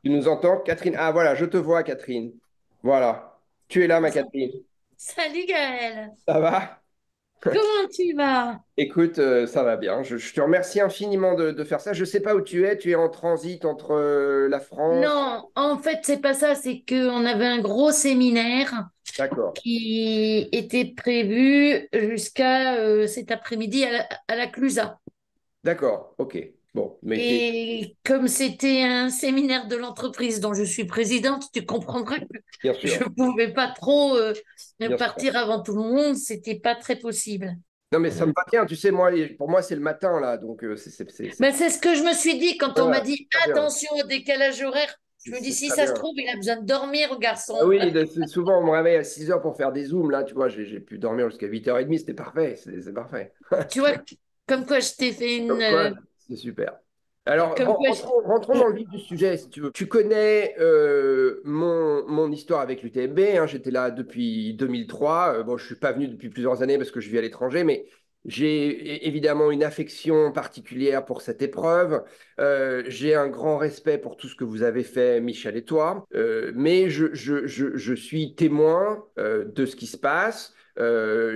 Tu nous entends, Catherine? Ah, voilà, je te vois, Catherine. Voilà. Tu es là, ma Catherine. Salut Gaël, Ça va? comment tu vas? Écoute, ça va bien. Je te remercie infiniment de faire ça. Je ne sais pas où tu es. Tu es en transit entre la France. Non, en fait, c'est pas ça, c'est qu'on avait un gros séminaire D'accord. qui était prévu jusqu'à cet après-midi à la Clusa. D'accord. OK. Bon, mais Et comme c'était un séminaire de l'entreprise dont je suis présidente, tu comprendras que bien je sûr. ne pouvais pas trop Bien sûr. partir avant tout le monde, c'était pas très possible. Non, mais ça me va bien. Tu sais, moi, pour moi, c'est le matin, là. Donc, Ben, c'est ce que je me suis dit quand ouais, on ouais, m'a c'est dit très bien. attention au décalage horaire. Je me dis C'est si très ça se bien. trouve, il a besoin de dormir, le Ah garçon. oui, souvent, on me réveille à 6 heures pour faire des zooms. Là, tu vois, j'ai pu dormir jusqu'à 8h30. C'était parfait. C'est parfait. Tu vois, comme quoi je t'ai fait une. Comme quoi, c'est super. Alors, Comme quoi rentrons dans le vif du sujet, si tu veux. Tu connais mon histoire avec l'UTMB, hein. J'étais là depuis 2003. Bon, je ne suis pas venu depuis plusieurs années parce que je vis à l'étranger, mais j'ai évidemment une affection particulière pour cette épreuve. J'ai un grand respect pour tout ce que vous avez fait, Michel et toi. Mais je suis témoin de ce qui se passe.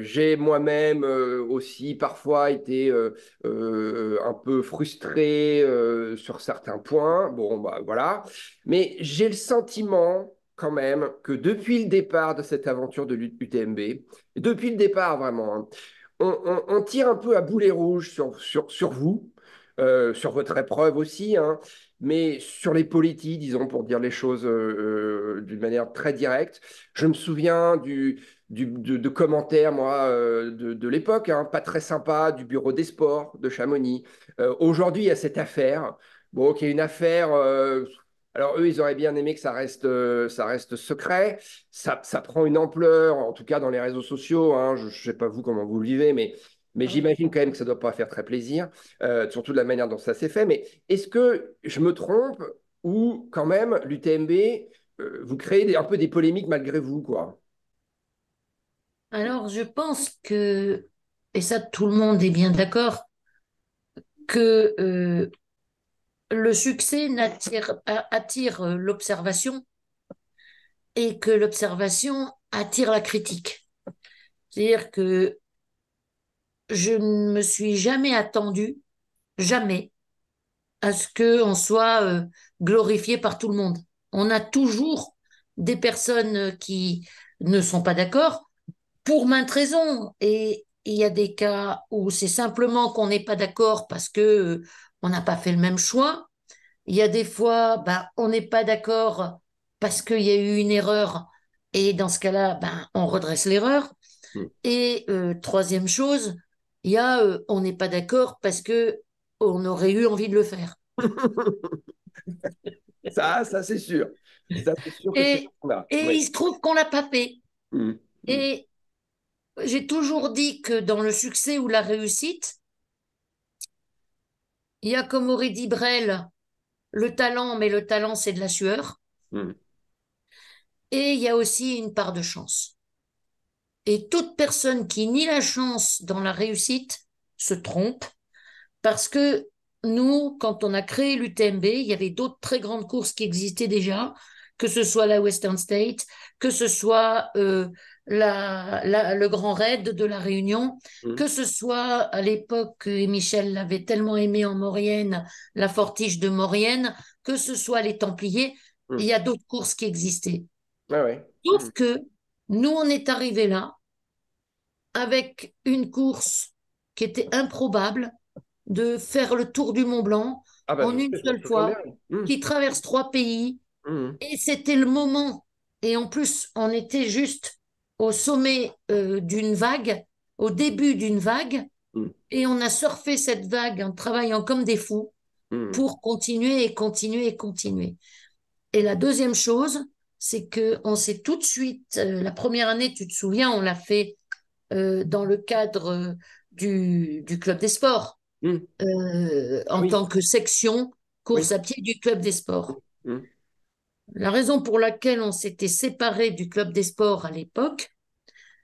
J'ai moi-même aussi parfois été un peu frustré sur certains points. Bon, bah voilà. Mais j'ai le sentiment quand même que depuis le départ de cette aventure de l'UTMB, depuis le départ vraiment, hein, on tire un peu à boulet rouge sur vous, sur votre épreuve aussi, hein, mais sur les politiques, disons, pour dire les choses d'une manière très directe. Je me souviens de commentaires, moi, de l'époque, hein, pas très sympa, du bureau des sports de Chamonix. Aujourd'hui, il y a cette affaire, bon, qui est une affaire. Alors, eux, ils auraient bien aimé que ça reste secret. Ça prend une ampleur, en tout cas dans les réseaux sociaux, hein. Je ne sais pas vous comment vous le vivez, mais Ah oui. j'imagine quand même que ça ne doit pas faire très plaisir, surtout de la manière dont ça s'est fait. Mais est-ce que je me trompe ou quand même l'UTMB, vous créez un peu des polémiques malgré vous, quoi? Alors, je pense que, et ça, tout le monde est bien d'accord, que le succès attire l'observation et que l'observation attire la critique. C'est-à-dire que je ne me suis jamais attendue, jamais, à ce qu'on soit glorifié par tout le monde. On a toujours des personnes qui ne sont pas d'accord pour maintes raisons. Et il y a des cas où c'est simplement qu'on n'est pas d'accord parce que on n'a pas fait le même choix. Il y a des fois, ben, on n'est pas d'accord parce qu'il y a eu une erreur. Et dans ce cas-là, ben, on redresse l'erreur. Hmm. Et troisième chose, il y a on n'est pas d'accord parce que on aurait eu envie de le faire. Ça c'est sûr. Ça, c'est sûr que c'est Et, là. et Oui. il se trouve qu'on l'a pas fait. Mm, mm, Et j'ai toujours dit que dans le succès ou la réussite, il y a comme aurait dit Brel, le talent, mais le talent, c'est de la sueur. mm. Et il y a aussi une part de chance. Et toute personne qui nie la chance dans la réussite se trompe parce que nous, quand on a créé l'UTMB, il y avait d'autres très grandes courses qui existaient déjà, que ce soit la Western State, que ce soit le Grand Raid de la Réunion, Mm, que ce soit à l'époque, et Michel l'avait tellement aimé en Maurienne, la Fortige de Maurienne, que ce soit les Templiers, il mm. y a d'autres courses qui existaient. Ouais, ouais. Sauf Mm. que nous, on est arrivés là avec une course qui était improbable, de faire le tour du Mont Blanc Ah bah en je une sais, je me seule souviens bien. fois, Mm, qui traverse trois pays. mm, Et c'était le moment. Et en plus, on était juste au sommet d'une vague, au début d'une vague, mm, et on a surfé cette vague en travaillant comme des fous mm, pour continuer et continuer et continuer. Et la deuxième chose, c'est que on s'est tout de suite, la première année, tu te souviens, on l'a fait dans le cadre du club des sports, mm. en Oui, tant que section course oui. à pied du club des sports. Mm, La raison pour laquelle on s'était séparé du club des sports à l'époque,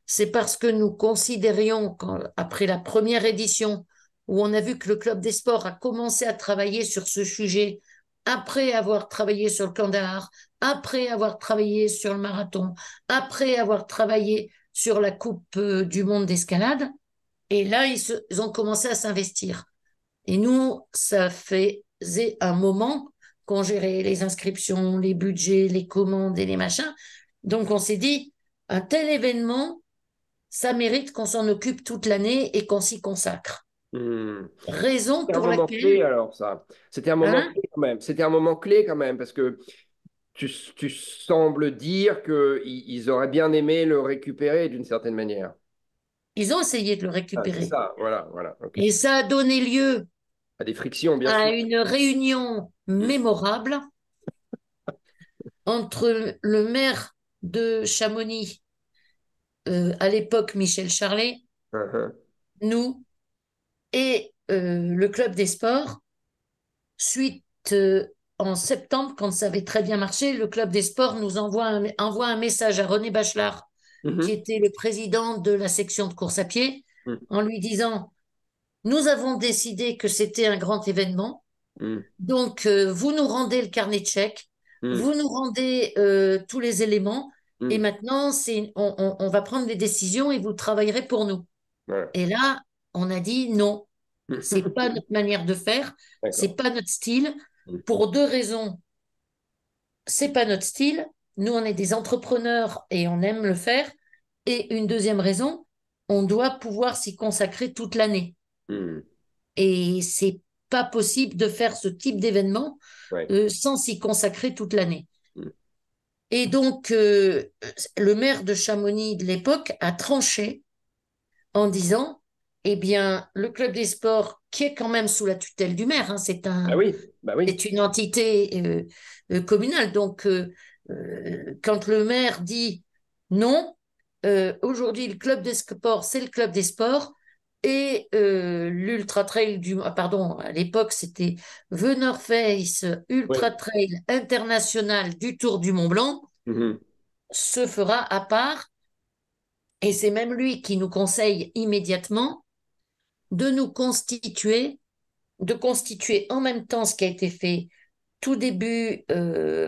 c'est parce que nous considérions, après la première édition, où on a vu que le club des sports a commencé à travailler sur ce sujet après avoir travaillé sur le Kandahar, après avoir travaillé sur le marathon, après avoir travaillé sur la Coupe du monde d'escalade. Et là, ils ont commencé à s'investir. Et nous, ça faisait un moment qu'on gérait les inscriptions, les budgets, les commandes et les machins. Donc, on s'est dit, un tel événement, ça mérite qu'on s'en occupe toute l'année et qu'on s'y consacre. Hmm. Raison C'était un pour moment clé laquelle, alors ça. C'était un moment hein, clé quand même. C'était un moment clé quand même parce que tu sembles dire qu'ils auraient bien aimé le récupérer d'une certaine manière. ils ont essayé de le Ah, c'est récupérer. ça, voilà, voilà. Ok. Et ça a donné lieu À des frictions, bien sûr. à une réunion Hmm. mémorable entre le maire de Chamonix, à l'époque Michel Charlet, Mhm. nous et le club des sports. Suite, en septembre, quand ça avait très bien marché, le club des sports nous envoie un message à René Bachelard, qui Mhm. était le président de la section de course à pied, en lui disant, nous avons décidé que c'était un grand événement. Hmm. Donc, vous nous rendez le carnet de chèques, Hmm. vous nous rendez tous les éléments, et Hmm. maintenant, on va prendre les décisions et vous travaillerez pour nous. Voilà. Et là, on a dit non, c'est pas notre manière de faire, c'est D'accord. pas notre style, Hmm. pour deux raisons. C'est pas notre style. Nous, on est des entrepreneurs et on aime le faire. Et une deuxième raison, on doit pouvoir s'y consacrer toute l'année. Hmm. Et c'est pas possible de faire ce type d'événement Ouais. sans s'y consacrer toute l'année. Hmm. Et donc, le maire de Chamonix de l'époque a tranché en disant, eh bien, le club des sports, qui est quand même sous la tutelle du maire, hein, Ah oui, bah oui. c'est une entité communale. Donc, quand le maire dit non, aujourd'hui, le club des sports, c'est le club des sports. Et l'Ultra Trail pardon, à l'époque, c'était The North Face Ultra Oui. Trail International du Tour du Mont Blanc, Mhm. se fera à part. Et c'est même lui qui nous conseille immédiatement de nous constituer, de constituer en même temps ce qui a été fait tout début,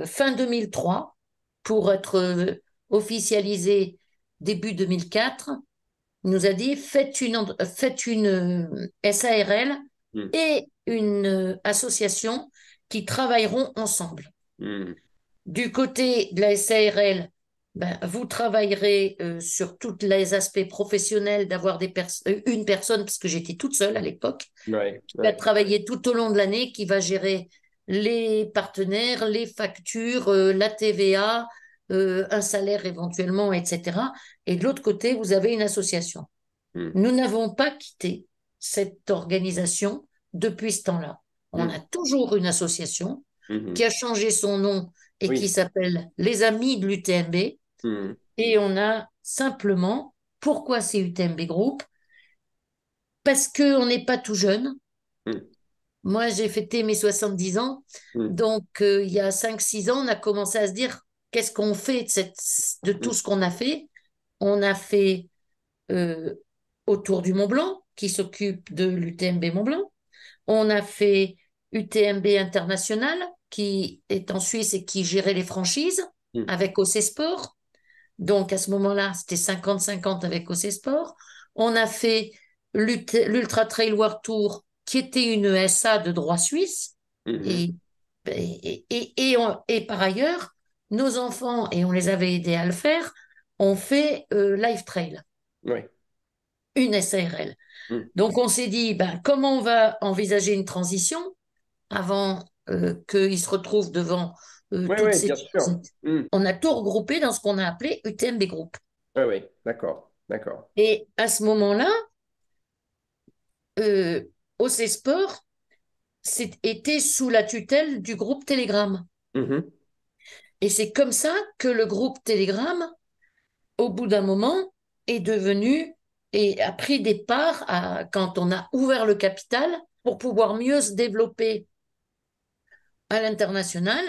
fin 2003, pour être officialisé début 2004, il nous a dit faites une SARL Hmm. et une association qui travailleront ensemble. Hmm. Du côté de la SARL, ben, vous travaillerez sur tous les aspects professionnels d'avoir une personne, parce que j'étais toute seule à l'époque, Ouais, qui va ouais. travailler tout au long de l'année, qui va gérer les partenaires, les factures, la TVA, un salaire éventuellement, etc. Et de l'autre côté, vous avez une association. Hmm. Nous n'avons pas quitté cette organisation depuis ce temps-là. On a Hmm. toujours une association Mhm. qui a changé son nom et qui Oui. s'appelle les Amis de l'UTMB. Hmm. Et on a simplement, pourquoi c'est UTMB Group? Parce qu'on n'est pas tout jeune. Hmm. Moi, j'ai fêté mes 70 ans. Hmm. Donc, il y a 5, 6 ans, on a commencé à se dire, qu'est-ce qu'on fait de Hmm. tout ce qu'on a fait? On a fait euh, autour du Mont Blanc, qui s'occupe de l'UTMB Mont Blanc. On a fait UTMB International, qui est en Suisse et qui gérait les franchises Hmm. avec OC Sport. Donc, à ce moment-là, c'était 50-50 avec OC Sport. On a fait l'Ultra Trail World Tour, qui était une SA de droit suisse. Mhm. Et, et par ailleurs, nos enfants, et on les avait aidés à le faire, ont fait Life Trail, Ouais. une SARL. Hmm. Donc, on s'est dit, ben, comment on va envisager une transition avant qu'ils se retrouvent devant Ouais, toutes ouais, ces bien choses. sûr. Hmm. On a tout regroupé dans ce qu'on a appelé UTMB Group. Ouais, ouais, d'accord, d'accord. Et à ce moment-là, euh, OC Sport était sous la tutelle du groupe Telegram. Mhm. Et c'est comme ça que le groupe Telegram, au bout d'un moment, est devenu et a pris des parts quand on a ouvert le capital pour pouvoir mieux se développer à l'international.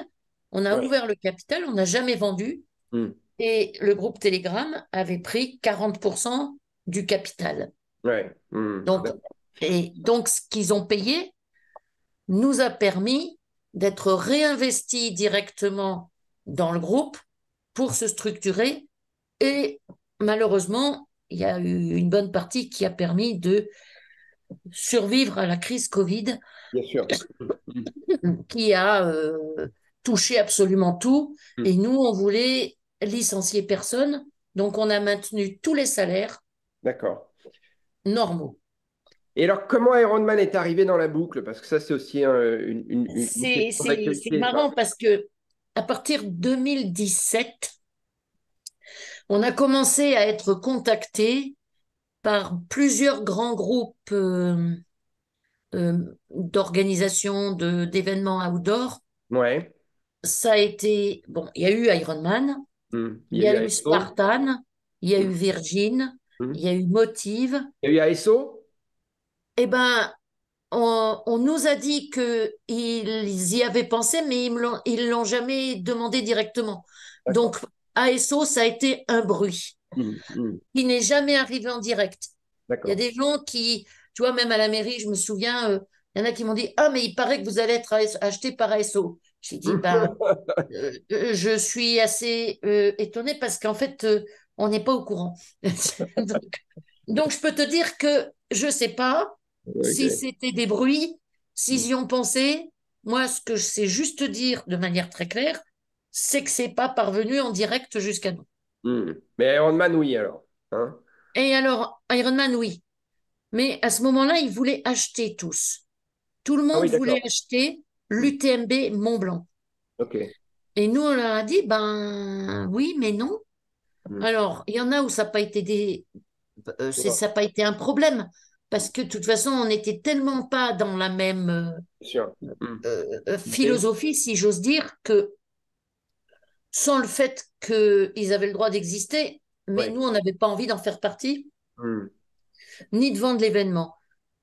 On a Ouais. ouvert le capital, on n'a jamais vendu. Hmm. Et le groupe Telegram avait pris 40% du capital. Ouais. Hmm. Donc, D'accord. et donc, ce qu'ils ont payé nous a permis, d'être réinvestis directement dans le groupe pour se structurer. Et malheureusement, il y a eu une bonne partie qui a permis de survivre à la crise Covid Bien sûr. qui a touché absolument tout. Mm. Et nous, on voulait licencier personne. Donc, on a maintenu tous les salaires D'accord. normaux. Et alors, comment Iron Man est arrivé dans la boucle? Parce que ça, c'est aussi une question C'est d'actualité, ça. marrant parce que à partir de 2017, on a commencé à être contacté par plusieurs grands groupes d'organisations, d'événements outdoor. Ouais. Ça a été, bon, il y a eu Ironman, Mm. Il il y y a a eu eu ASO. Spartan, il y a Mm. eu Virgin, Mm. il y a eu Motive. Il y a eu ASO. Eh ben, on nous a dit qu'ils y avaient pensé, mais ils l'ont jamais demandé directement. D'accord. Donc, ASO, ça a été un bruit Mm. Mm. qui n'est jamais arrivé en direct. Il y a D'accord. des gens qui, tu vois, même à la mairie, je me souviens, il y en a qui m'ont dit, ah, mais il paraît que vous allez être acheté par ASO. J'ai dit, ben, je suis assez étonnée parce qu'en fait, on n'est pas au courant. Donc, donc, je peux te dire que je ne sais pas si Ok. c'était des bruits, s'ils Mm. y ont pensé. Moi, ce que je sais juste dire de manière très claire, c'est que c'est pas parvenu en direct jusqu'à nous. Mm. Mais Iron Man, oui, alors. Hein? Et alors, Iron Man, oui. Mais à ce moment-là, ils voulaient acheter tous. Tout le Ah monde oui, voulait d'accord. acheter Mm. l'UTMB Mont-Blanc. Ok. Et nous, on leur a dit, ben oui, mais non. Mm. Alors, il y en a où ça n'a pas été Je vois. ça n'a pas été un problème, parce que de toute façon, on n'était tellement pas dans la même Bien sûr. Mm. Idée. philosophie, si j'ose dire, que sans le fait qu'ils avaient le droit d'exister, mais Ouais. nous, on n'avait pas envie d'en faire partie, Mm. ni de vendre l'événement.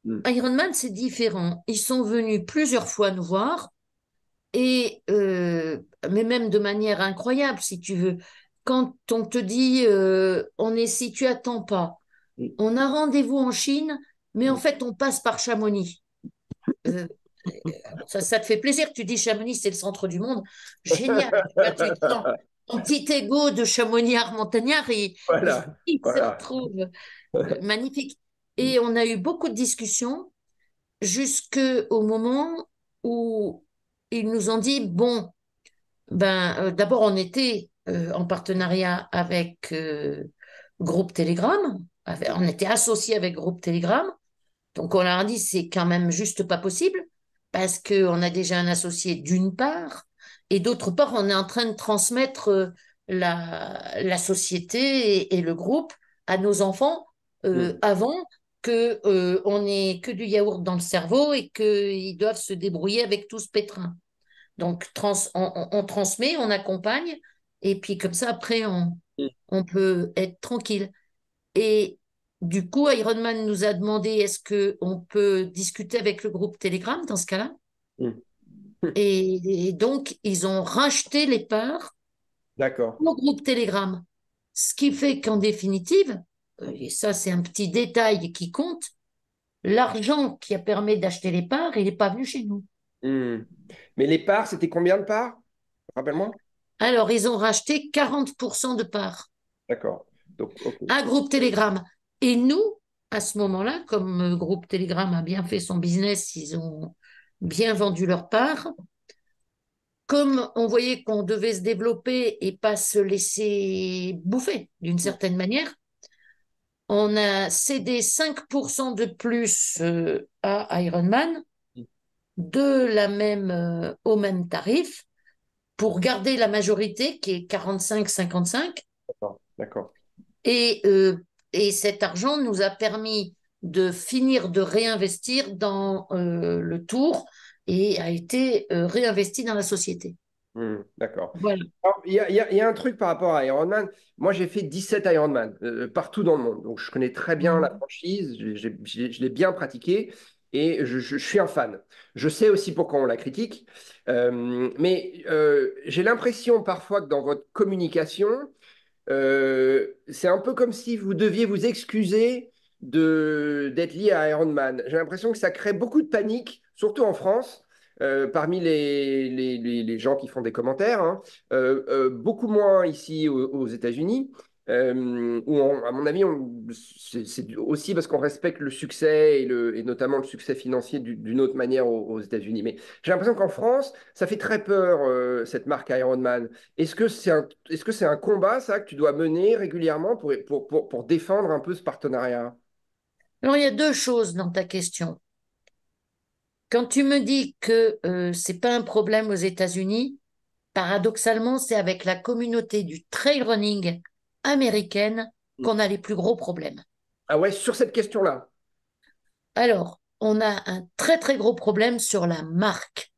Mm. Ironman, c'est différent. Ils sont venus plusieurs fois nous voir, et mais même de manière incroyable, si tu veux. Quand on te dit, on est si tu attends pas, Mm. on a rendez-vous en Chine, mais en Mm. fait, on passe par Chamonix. Euh, ça te fait plaisir que tu dis Chamonix, c'est le centre du monde. Génial. Tu te sens ton petit ego de Chamonix-Montagnard, Voilà. il se Voilà. retrouve magnifique. Et on a eu beaucoup de discussions jusqu'au moment où ils nous ont dit, bon, ben, d'abord, on était en partenariat avec Groupe Telegram. On était associé avec Groupe Telegram. Donc, on leur a dit, c'est quand même juste pas possible parce qu'on a déjà un associé d'une part et d'autre part, on est en train de transmettre la société et le groupe à nos enfants Mm. avant que on ait que du yaourt dans le cerveau et qu'ils doivent se débrouiller avec tout ce pétrin. Donc, on transmet, on accompagne, et puis comme ça, après, Mm. on peut être tranquille. Et du coup, Ironman nous a demandé est-ce qu'on peut discuter avec le groupe Telegram dans ce cas-là? Mm. Et donc, ils ont racheté les parts D'accord. au groupe Telegram. Ce qui fait qu'en définitive, et ça c'est un petit détail qui compte, l'argent qui a permis d'acheter les parts, il n'est pas venu chez nous. Mm. Mais les parts, c'était combien de parts? Rappelle-moi. Alors, ils ont racheté 40% de parts. D'accord. Donc, ok. Un groupe Telegram. Et nous, à ce moment-là, comme groupe Telegram a bien fait son business, ils ont bien vendu leur part. Comme on voyait qu'on devait se développer et pas se laisser bouffer d'une Mm. certaine manière, on a cédé 5% de plus à Ironman au même tarif pour garder la majorité qui est 45-55. D'accord. D'accord. Et, euh, et cet argent nous a permis de finir de réinvestir dans le tour et a été réinvesti dans la société. D'accord. Voilà. Alors, il y a un truc par rapport à Ironman. Moi, j'ai fait 17 Ironman partout dans le monde. Donc, je connais très bien la Mhm. franchise. Je l'ai bien pratiqué et je suis un fan. Je sais aussi pourquoi on la critique. Mais j'ai l'impression parfois que dans votre communication, c'est un peu comme si vous deviez vous excuser d'être lié à Ironman. J'ai l'impression que ça crée beaucoup de panique, surtout en France. parmi les gens qui font des commentaires, hein. Beaucoup moins ici aux États-Unis. Où à mon avis, c'est aussi parce qu'on respecte le succès et notamment le succès financier d'une autre manière aux États-Unis. Mais j'ai l'impression qu'en France, ça fait très peur, cette marque Ironman. Est-ce que c'est un combat, ça, que tu dois mener régulièrement pour défendre un peu ce partenariat? Alors, il y a deux choses dans ta question. Quand tu me dis que c'est pas un problème aux États-Unis, paradoxalement, c'est avec la communauté du trail running américaine qu'on a les plus gros problèmes. Ah ouais, sur cette question-là. Alors, on a un très très gros problème sur la marque.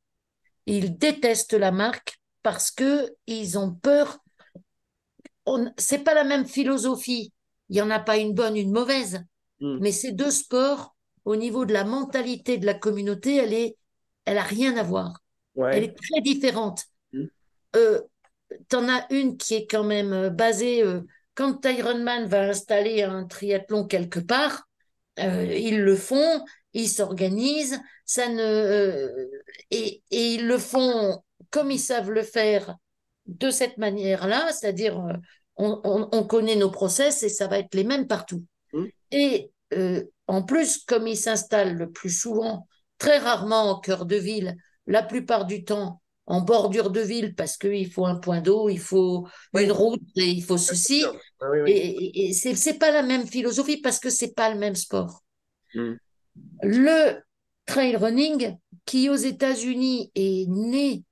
Ils détestent la marque parce que ils ont peur. C'est pas la même philosophie. Il y en a pas une bonne, une mauvaise. Mm. Mais ces deux sports, au niveau de la mentalité de la communauté, elle a rien à voir. Elle Ouais. est très différente. Mm. Euh, T'en as une qui est quand même basée, quand Ironman va installer un triathlon quelque part, ils le font, ils s'organisent, et ils le font comme ils savent le faire de cette manière-là, c'est-à-dire on connaît nos process et ça va être les mêmes partout. Mm. Et en plus, comme ils s'installent le plus souvent, très rarement en cœur de ville, la plupart du temps en bordure de ville parce qu'il faut un point d'eau, il faut une Oui, route et il faut c'est ceci. sûr. Ah oui, oui. Et c'est pas la même philosophie parce que c'est pas le même sport. Mm. Le trail running, qui aux États-Unis est né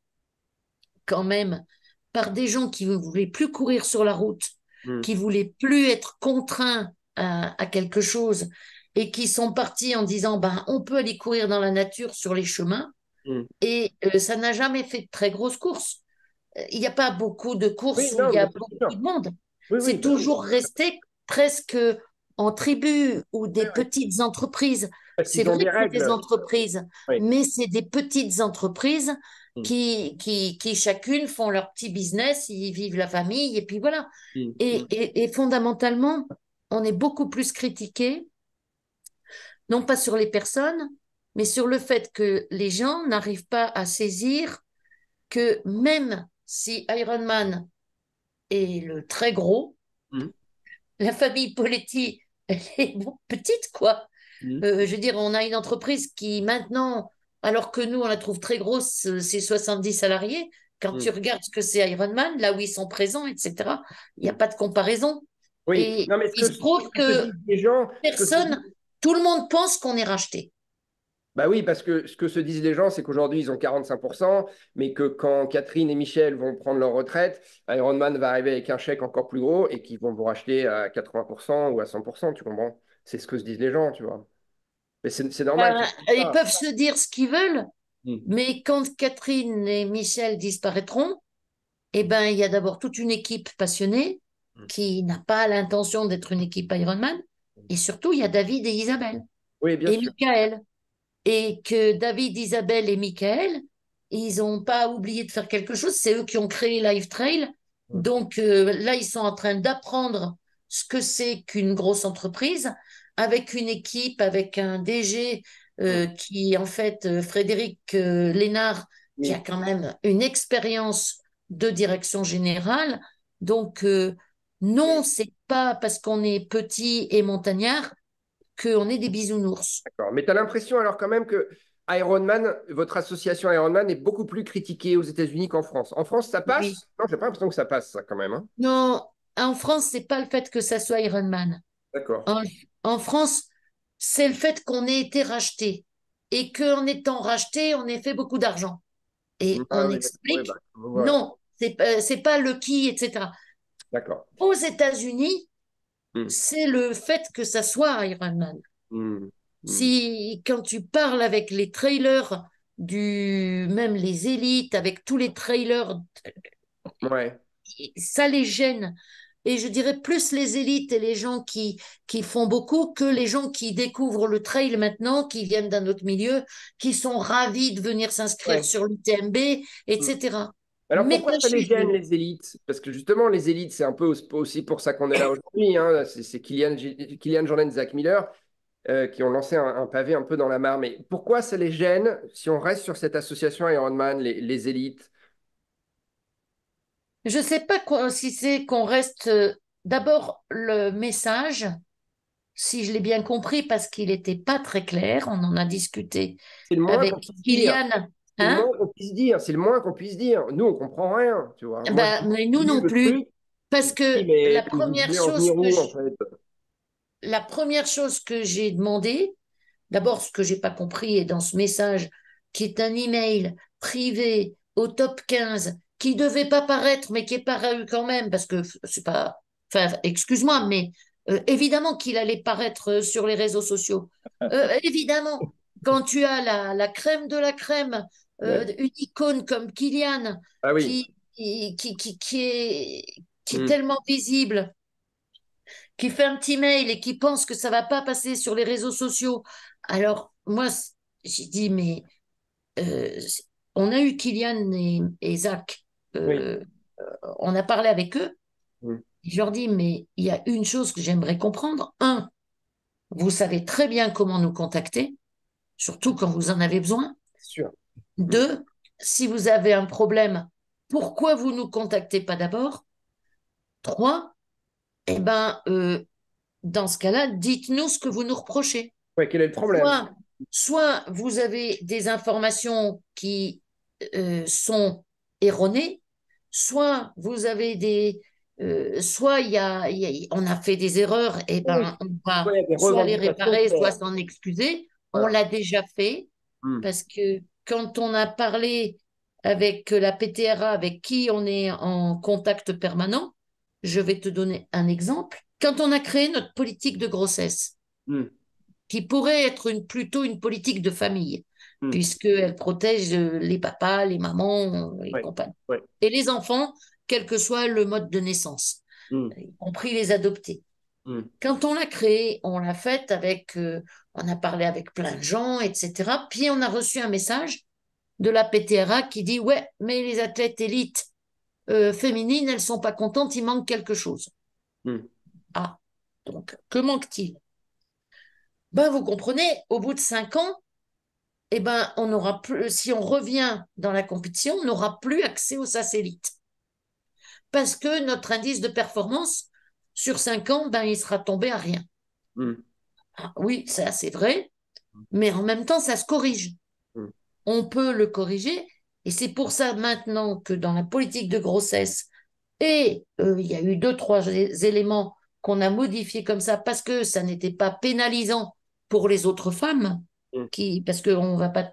quand même par des gens qui ne voulaient plus courir sur la route, Mm. qui voulaient plus être contraints à quelque chose et qui sont partis en disant ben, on peut aller courir dans la nature sur les chemins. Mm. Et ça n'a jamais fait de très grosses courses. Il n'y a pas beaucoup de Oui, courses où il non, y mais a c'est beaucoup sûr. de monde. Oui, oui, C'est bah oui. toujours resté presque en tribu ou Oui, des oui. petites entreprises. Parce C'est qu'ils ont vrai des que c'est des règles. entreprises, Oui. mais c'est des petites entreprises Mm. qui chacune font leur petit business, ils vivent la famille, et puis voilà. Mm. Et, Mm. et fondamentalement, on est beaucoup plus critiqué, non pas sur les personnes, mais sur le fait que les gens n'arrivent pas à saisir que même si Iron Man est le très gros, Mm. la famille Poletti, elle est petite, quoi. Mm. Je veux dire, on a une entreprise qui maintenant, alors que nous, on la trouve très grosse, c'est 70 salariés. Quand Mm. tu regardes ce que c'est Iron Man, là où ils sont présents, etc., il n'y a Mm. pas de comparaison. Oui, Et non, mais il se trouve ce que se que disent les gens, personne, tout le monde pense qu'on est racheté. bah oui, parce que ce que se disent les gens, c'est qu'aujourd'hui, ils ont 45%, mais que quand Catherine et Michel vont prendre leur retraite, Ironman va arriver avec un chèque encore plus gros et qu'ils vont vous racheter à 80% ou à 100%, tu comprends? C'est ce que se disent les gens, tu vois. Mais c'est normal Ben, qu'ils disent ils ça. peuvent se dire ce qu'ils veulent, Mm. mais quand Catherine et Michel disparaîtront, eh ben, il y a d'abord toute une équipe passionnée Mm. qui n'a pas l'intention d'être une équipe Ironman. Et surtout, il y a David et Isabelle Oui, bien et sûr. Michael. Et que David, Isabelle et Michael, ils n'ont pas oublié de faire quelque chose. C'est eux qui ont créé Live Trail. Mm. Donc là, ils sont en train d'apprendre ce que c'est qu'une grosse entreprise avec une équipe, avec un DG Mm. qui, en fait, Frédéric Lénard, qui a Oui. quand même une expérience de direction générale. Donc, non, Oui. c'est pas parce qu'on est petit et montagnard qu'on est des bisounours. D'accord. Mais tu as l'impression alors quand même que Ironman, votre association Ironman est beaucoup plus critiquée aux États-Unis qu'en France. En France, ça Oui. passe? Non, j'ai pas l'impression que ça passe, ça, quand même, hein. Non, en France, c'est pas le fait que ça soit Iron Man. D'accord. En, en France, c'est le fait qu'on ait été racheté et qu'en étant racheté, on ait fait beaucoup d'argent. Et Ah on oui, d'accord. Ouais, bah, explique, voilà. non, c'est pas le qui, etc. D'accord. Aux États-Unis, Hmm. c'est le fait que ça soit Iron Man. Hmm. Hmm. Si, quand tu parles avec les trailers même les élites, avec tous les trailers, Ouais. ça les gêne. Et je dirais plus les élites et les gens qui font beaucoup que les gens qui découvrent le trail maintenant, qui viennent d'un autre milieu, qui sont ravis de venir s'inscrire Ouais. sur l'UTMB, Hmm. etc. Alors Mais pourquoi pas ça les chez gêne, eux. les élites? Parce que justement, les élites, c'est un peu aussi pour ça qu'on est là aujourd'hui, hein. C'est Kylian Jornet, Zach Miller. qui ont lancé un pavé un peu dans la mare. Mais pourquoi ça les gêne si on reste sur cette association Ironman, les élites? Je ne sais pas si c'est qu'on reste d'abord le message, si je l'ai bien compris, parce qu'il n'était pas très clair, on en a discuté C'est le moins avec qu'on puisse dire. Kylian, C'est le hein? moins qu'on puisse dire. C'est le moins qu'on puisse dire. Nous, on comprend rien, tu vois. Moi, Ben, mais nous j'ai lu non le plus, truc. Je parce me dis, que mais vous voulez en venir où, en fait? la première chose que j'ai demandé, d'abord ce que j'ai pas compris est dans ce message, qui est un email privé au top 15, qui devait pas paraître, mais qui est paru quand même, parce que c'est pas, enfin, excuse-moi, mais évidemment qu'il allait paraître sur les réseaux sociaux. Évidemment, quand tu as la crème de la crème, Ouais. une icône comme Kylian, Ah oui. qui est Hmm. tellement visible, qui fait un petit mail et qui pense que ça va pas passer sur les réseaux sociaux. Alors, moi, j'ai dit, mais euh, on a eu Kylian et Zach, Oui. euh, on a parlé avec eux. Hmm. Je leur dis, mais il y a une chose que j'aimerais comprendre. Un, vous savez très bien comment nous contacter, surtout quand vous en avez besoin. C'est sûr. Hmm. Deux, si vous avez un problème, pourquoi vous nous contactez pas d'abord? Trois, eh ben, dans ce cas-là, dites-nous ce que vous nous reprochez. Ouais, quel est le problème? Soit, soit vous avez des informations qui sont erronées, soit vous avez soit on a fait des erreurs, et Oui. ben on va Ouais, il y a des soit les revendications réparer, soit claires. s'en excuser. On Voilà. l'a déjà fait Hmm. parce que quand on a parlé avec la PTRA, avec qui on est en contact permanent, je vais te donner un exemple. Quand on a créé notre politique de grossesse, Hmm. qui pourrait être plutôt une politique de famille, Hmm. puisqu'elle protège les papas, les mamans et Ouais. compagnie. Ouais. Et les enfants, quel que soit le mode de naissance, Hmm. y compris les adoptés. Hmm. Quand on l'a créée, on l'a faite avec, on a parlé avec plein de gens, etc. Puis on a reçu un message de la PTRA qui dit, ouais, mais les athlètes élites féminines, elles sont pas contentes, il manque quelque chose. Hmm. Ah, donc, que manque-t-il? Ben, vous comprenez, au bout de 5 ans, eh ben, on aura plus, si on revient dans la compétition, on n'aura plus accès aux satellites. Parce que notre indice de performance, sur 5 ans, ben, il sera tombé à rien. Hmm. Ah, oui, ça, c'est vrai, mais en même temps, ça se corrige. Hmm. On peut le corriger, et c'est pour ça maintenant que dans la politique de grossesse, et il y a eu deux, trois éléments qu'on a modifiés comme ça, parce que ça n'était pas pénalisant pour les autres femmes, Hmm. parce que on va pas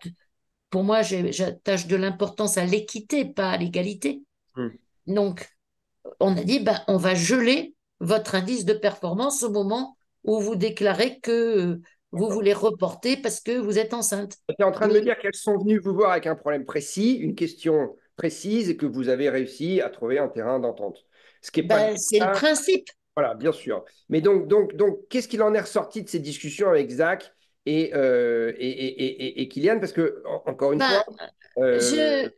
pour moi, j'attache de l'importance à l'équité, pas à l'égalité. Hmm. Donc, on a dit, ben, on va geler votre indice de performance au moment où vous déclarez que vous D'accord. voulez reporter parce que vous êtes enceinte. Tu es en train de me Et dire qu'elles sont venues vous voir avec un problème précis, une question précise, et que vous avez réussi à trouver un terrain d'entente. Ce qui n'est pas le ben, c'est le cas. principe. Voilà, bien sûr. Mais donc qu'est-ce qu'il en est ressorti de ces discussions avec Zach et Kylian? Parce que, encore une fois, Ben, euh, je,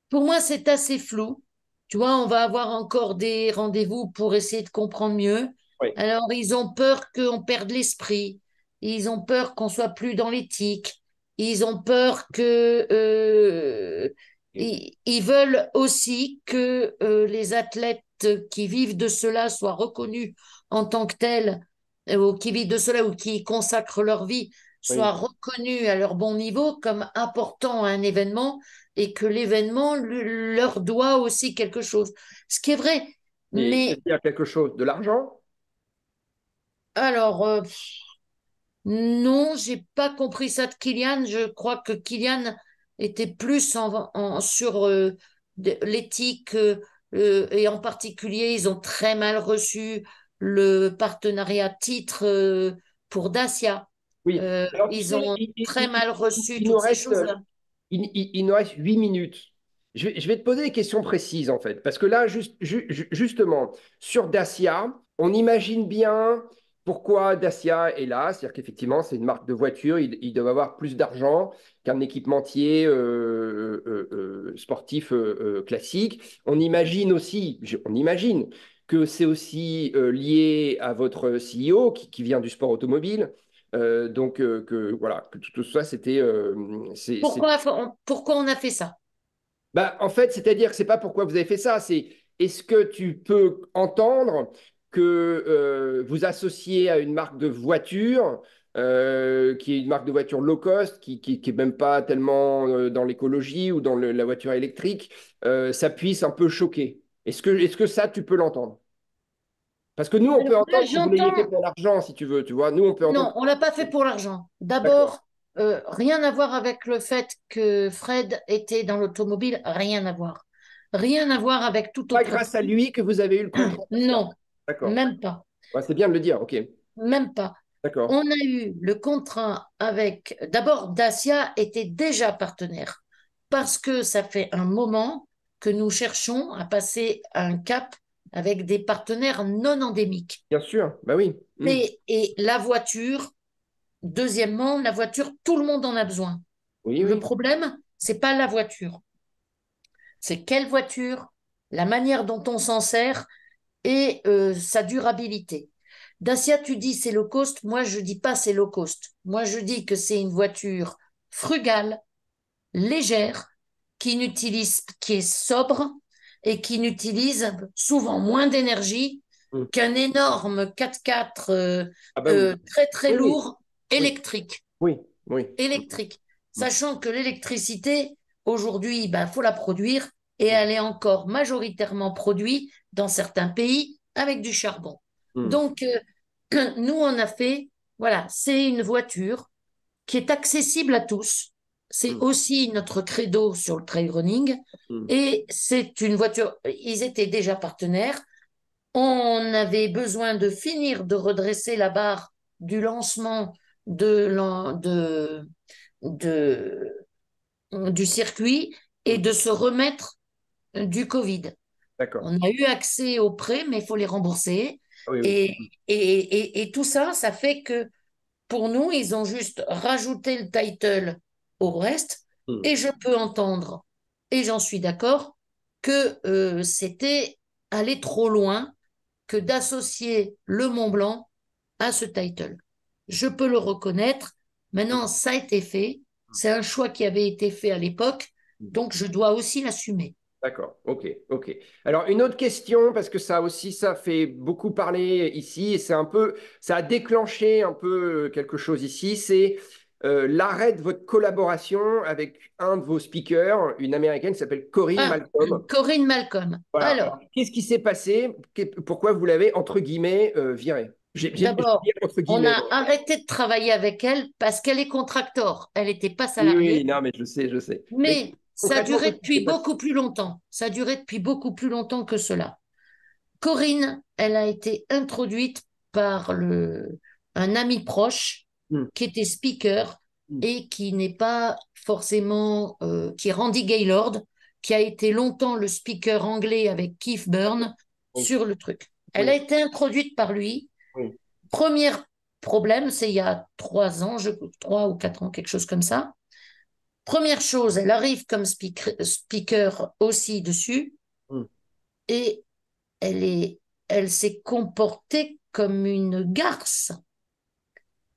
pour moi, c'est assez flou. Tu vois, on va avoir encore des rendez-vous pour essayer de comprendre mieux. oui, Alors, ils ont peur qu'on perde l'esprit. Ils ont peur qu'on soit plus dans l'éthique. Ils ont peur que, ils veulent aussi que les athlètes qui vivent de cela soient reconnus en tant que tels, ou qui vivent de cela ou qui consacrent leur vie, soient oui. reconnus à leur bon niveau comme apportant à un événement et que l'événement leur doit aussi quelque chose. Ce qui est vrai. Mais Mais c'est-à-dire quelque chose de l'argent? alors, non, j'ai pas compris ça de Kylian. Je crois que Kylian était plus sur l'éthique et en particulier, ils ont très mal reçu le partenariat titre pour Dacia. Oui. Alors, tu Ils sais, ont très mal reçu il nous toutes ces reste, choses-là. il nous reste 8 minutes. Je vais te poser des questions précises, en fait. Parce que là, justement, sur Dacia, on imagine bien pourquoi Dacia est là. C'est-à-dire qu'effectivement, c'est une marque de voiture. Ils doivent avoir plus d'argent. qu'un équipementier sportif classique. On imagine aussi, on imagine que c'est aussi lié à votre CEO qui vient du sport automobile. Donc, que, voilà, que tout ça, c'était. Pourquoi on a fait ça? Bah, en fait, c'est-à-dire que c'est pas pourquoi vous avez fait ça, c'est est-ce que tu peux entendre que vous associez à une marque de voiture, qui est une marque de voiture low cost, qui est même pas tellement dans l'écologie ou dans la voiture électrique, ça puisse un peu choquer. Est-ce que ça, tu peux l'entendre? Parce que nous, on Alors peut là, entendre que vous l'ayez fait j'entends. pour l'argent, si tu veux, tu vois. Nous, on peut entendre. Non, on l'a pas fait pour l'argent. D'accord. D'abord, rien à voir avec le fait que Fred était dans l'automobile, rien à voir. Rien à voir avec toute Pas autre grâce à chose. lui que vous avez eu le contrat Dacia. Non, D'accord. même pas, Ouais, c'est bien de le dire, ok. même pas. D'accord. On a eu le contrat avec. D'abord, Dacia était déjà partenaire parce que ça fait un moment que nous cherchons à passer un cap avec des partenaires non endémiques. Bien sûr, bah oui. Hmm. Et la voiture, deuxièmement, la voiture, tout le monde en a besoin. Oui, Le oui. problème, c'est pas la voiture, c'est quelle voiture, la manière dont on s'en sert et sa durabilité. Dacia, tu dis c'est low cost, moi je dis pas c'est low cost. Moi je dis que c'est une voiture frugale, légère, qui est sobre et qui n'utilise souvent moins d'énergie Hmm. qu'un énorme 4x4 Ah bah oui. très très Oui, oui, lourd oui, électrique. oui, oui. Électrique. Hmm. Sachant que l'électricité, aujourd'hui, ben, faut la produire et elle est encore majoritairement produite dans certains pays avec du charbon. Hmm. Donc, nous, on a fait, voilà, c'est une voiture qui est accessible à tous. C'est Hmm. aussi notre credo sur le trail running. Hmm. Et c'est une voiture, ils étaient déjà partenaires. On avait besoin de finir de redresser la barre du lancement de, de- du circuit et Hmm. de se remettre du Covid. D'accord. On a eu accès aux prêts, mais il faut les rembourser. Ah oui, oui. Et, et tout ça, ça fait que pour nous, ils ont juste rajouté le title au reste. Hmm. Et je peux entendre, et j'en suis d'accord, que c'était aller trop loin que d'associer le Mont Blanc à ce title. Je peux le reconnaître. Maintenant, ça a été fait. C'est un choix qui avait été fait à l'époque, Hmm. donc je dois aussi l'assumer. D'accord, ok, ok. Alors, une autre question, parce que ça aussi, ça fait beaucoup parler ici, et ça a déclenché un peu quelque chose ici, c'est l'arrêt de votre collaboration avec un de vos speakers, une américaine qui s'appelle Corinne Ah, Malcolm. Corinne Malcolm. Voilà. Alors, Alors, qu'est-ce qui s'est passé? Pourquoi vous l'avez, entre guillemets, virée? Je dis d'abord, entre on guillemets. a arrêté de travailler avec elle parce qu'elle est contractor. Elle n'était pas Oui, oui, salariée, non, mais je sais, je sais. Mais mais ça a concrètement, duré qu'est-ce qui s'est depuis passé? beaucoup plus longtemps. Ça a duré depuis beaucoup plus longtemps que cela. Corinne, elle a été introduite par un ami proche Hmm, qui était speaker hmm, et qui n'est pas forcément, qui est Randy Gaylord, qui a été longtemps le speaker anglais avec Keith Byrne oui, sur le truc. Elle a oui, été introduite par lui. oui, Premier problème, c'est il y a 3 ans, 3 ou 4 ans, quelque chose comme ça. Première chose, elle arrive comme speaker aussi dessus hmm, et elle est, elle s'est comportée comme une garce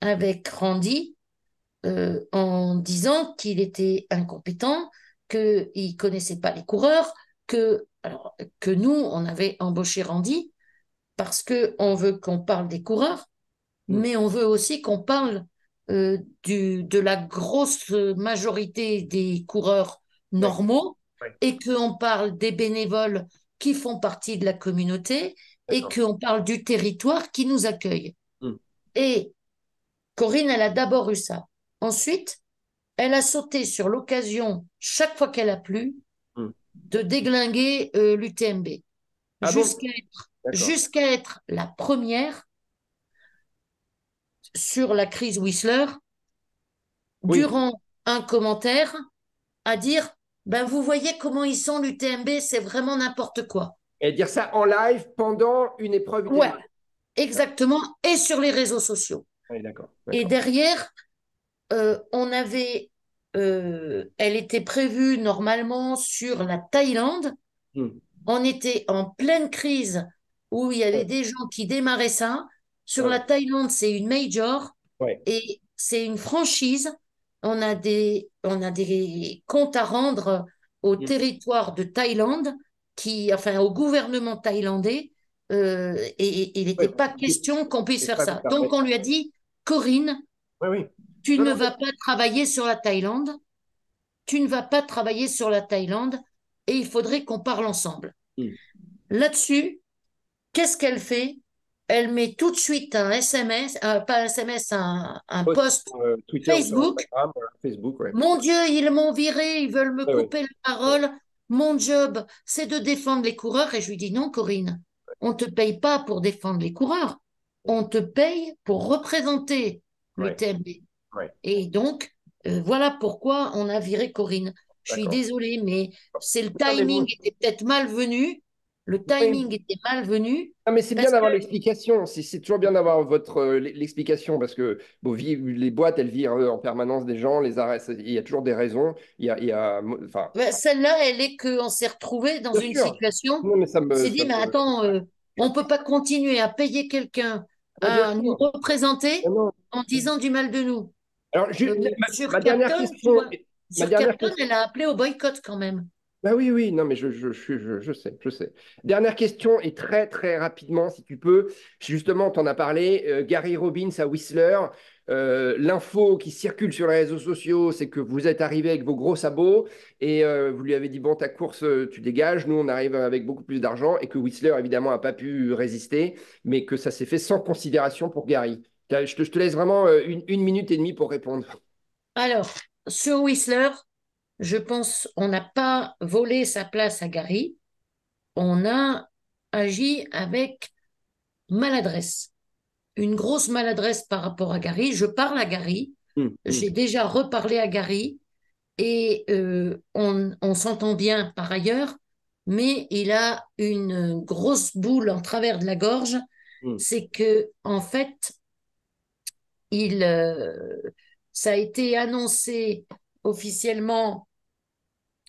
avec Randy en disant qu'il était incompétent, qu'il ne connaissait pas les coureurs, que nous, on avait embauché Randy parce qu'on veut qu'on parle des coureurs, hmm. mais on veut aussi qu'on parle de la grosse majorité des coureurs Oui, normaux oui, et qu'on parle des bénévoles qui font partie de la communauté et d'accord. qu'on parle du territoire qui nous accueille. Hmm, Et Corinne, elle a d'abord eu ça. Ensuite, elle a sauté sur l'occasion, chaque fois qu'elle a plu, hmm. de déglinguer l'UTMB Ah bon? jusqu'à D'accord. jusqu'à être la première sur la crise Whistler Oui, durant un commentaire à dire ben vous voyez comment ils sont l'UTMB, c'est vraiment n'importe quoi. et dire ça en live pendant une épreuve Ouais, UTMB. exactement, et sur les réseaux sociaux. Oui, d'accord, Et d'accord. derrière, on avait elle était prévue normalement sur la Thaïlande. Hmm. On était en pleine crise où il y avait Ouais, des gens qui démarraient ça. Sur la ouais, Thaïlande, c'est une major ouais. et c'est une franchise. On a des comptes à rendre au Hmm. territoire de Thaïlande, enfin au gouvernement thaïlandais, et il Ouais, n'était pas question qu'on puisse c'est faire pas vous ça. Donc permettre. on lui a dit, Corinne, Oui, oui. tu Non, ne non, vas pas travailler sur la Thaïlande, tu ne vas pas travailler sur la Thaïlande, et il faudrait qu'on parle ensemble. hmm. Là-dessus, qu'est-ce qu'elle fait? Elle met tout de suite un SMS, pas un SMS, un Post post sur Twitter ou sur Facebook. Instagram, Facebook, ouais. Mon Dieu, ils m'ont viré, ils veulent me Ouais, ouais. couper la parole. Mon job, c'est de défendre les coureurs. Et je lui dis non, Corinne, on ne te paye pas pour défendre les coureurs. On te paye pour représenter Ouais, l'UTMB. ouais. Et donc, voilà pourquoi on a viré Corinne. Je suis D'accord. désolée, mais c'est le Non, mais timing bon. était peut-être malvenu. Le Oui. timing était malvenu Ah, mais c'est bien parce que d'avoir l'explication. C'est toujours bien d'avoir votre l'explication parce que bon, les boîtes, elles virent en permanence des gens, les arrêts. Il y a toujours des raisons. Enfin, ben, celle-là, elle est qu'on s'est retrouvé dans bien une sûr. situation, Non, mais on s'est dit, mais attends, on ne peut pas continuer à payer quelqu'un ouais, bien à nous sûr. représenter Non, non. en disant du mal de nous. Alors, Sur ma dernière Captain, tu question, vois, ma sur dernière Captain, question. elle a appelé au boycott quand même. Bah oui, oui, non, mais je sais, je sais. Dernière question, et très, très rapidement, si tu peux. Justement, tu en as parlé, Gary Robbins à Whistler. L'info qui circule sur les réseaux sociaux, c'est que vous êtes arrivé avec vos gros sabots et vous lui avez dit, bon, ta course, tu dégages. Nous, on arrive avec beaucoup plus d'argent et que Whistler, évidemment, n'a pas pu résister, mais que ça s'est fait sans considération pour Gary. Je te laisse vraiment une minute et demie pour répondre. Alors, sur Whistler, je pense on n'a pas volé sa place à Gary, on a agi avec maladresse. Une grosse maladresse par rapport à Gary. Je parle à Gary, Hum, hum. j'ai déjà reparlé à Gary et on s'entend bien par ailleurs, mais il a une grosse boule en travers de la gorge. Hum. C'est que, en fait, il, ça a été annoncé officiellement.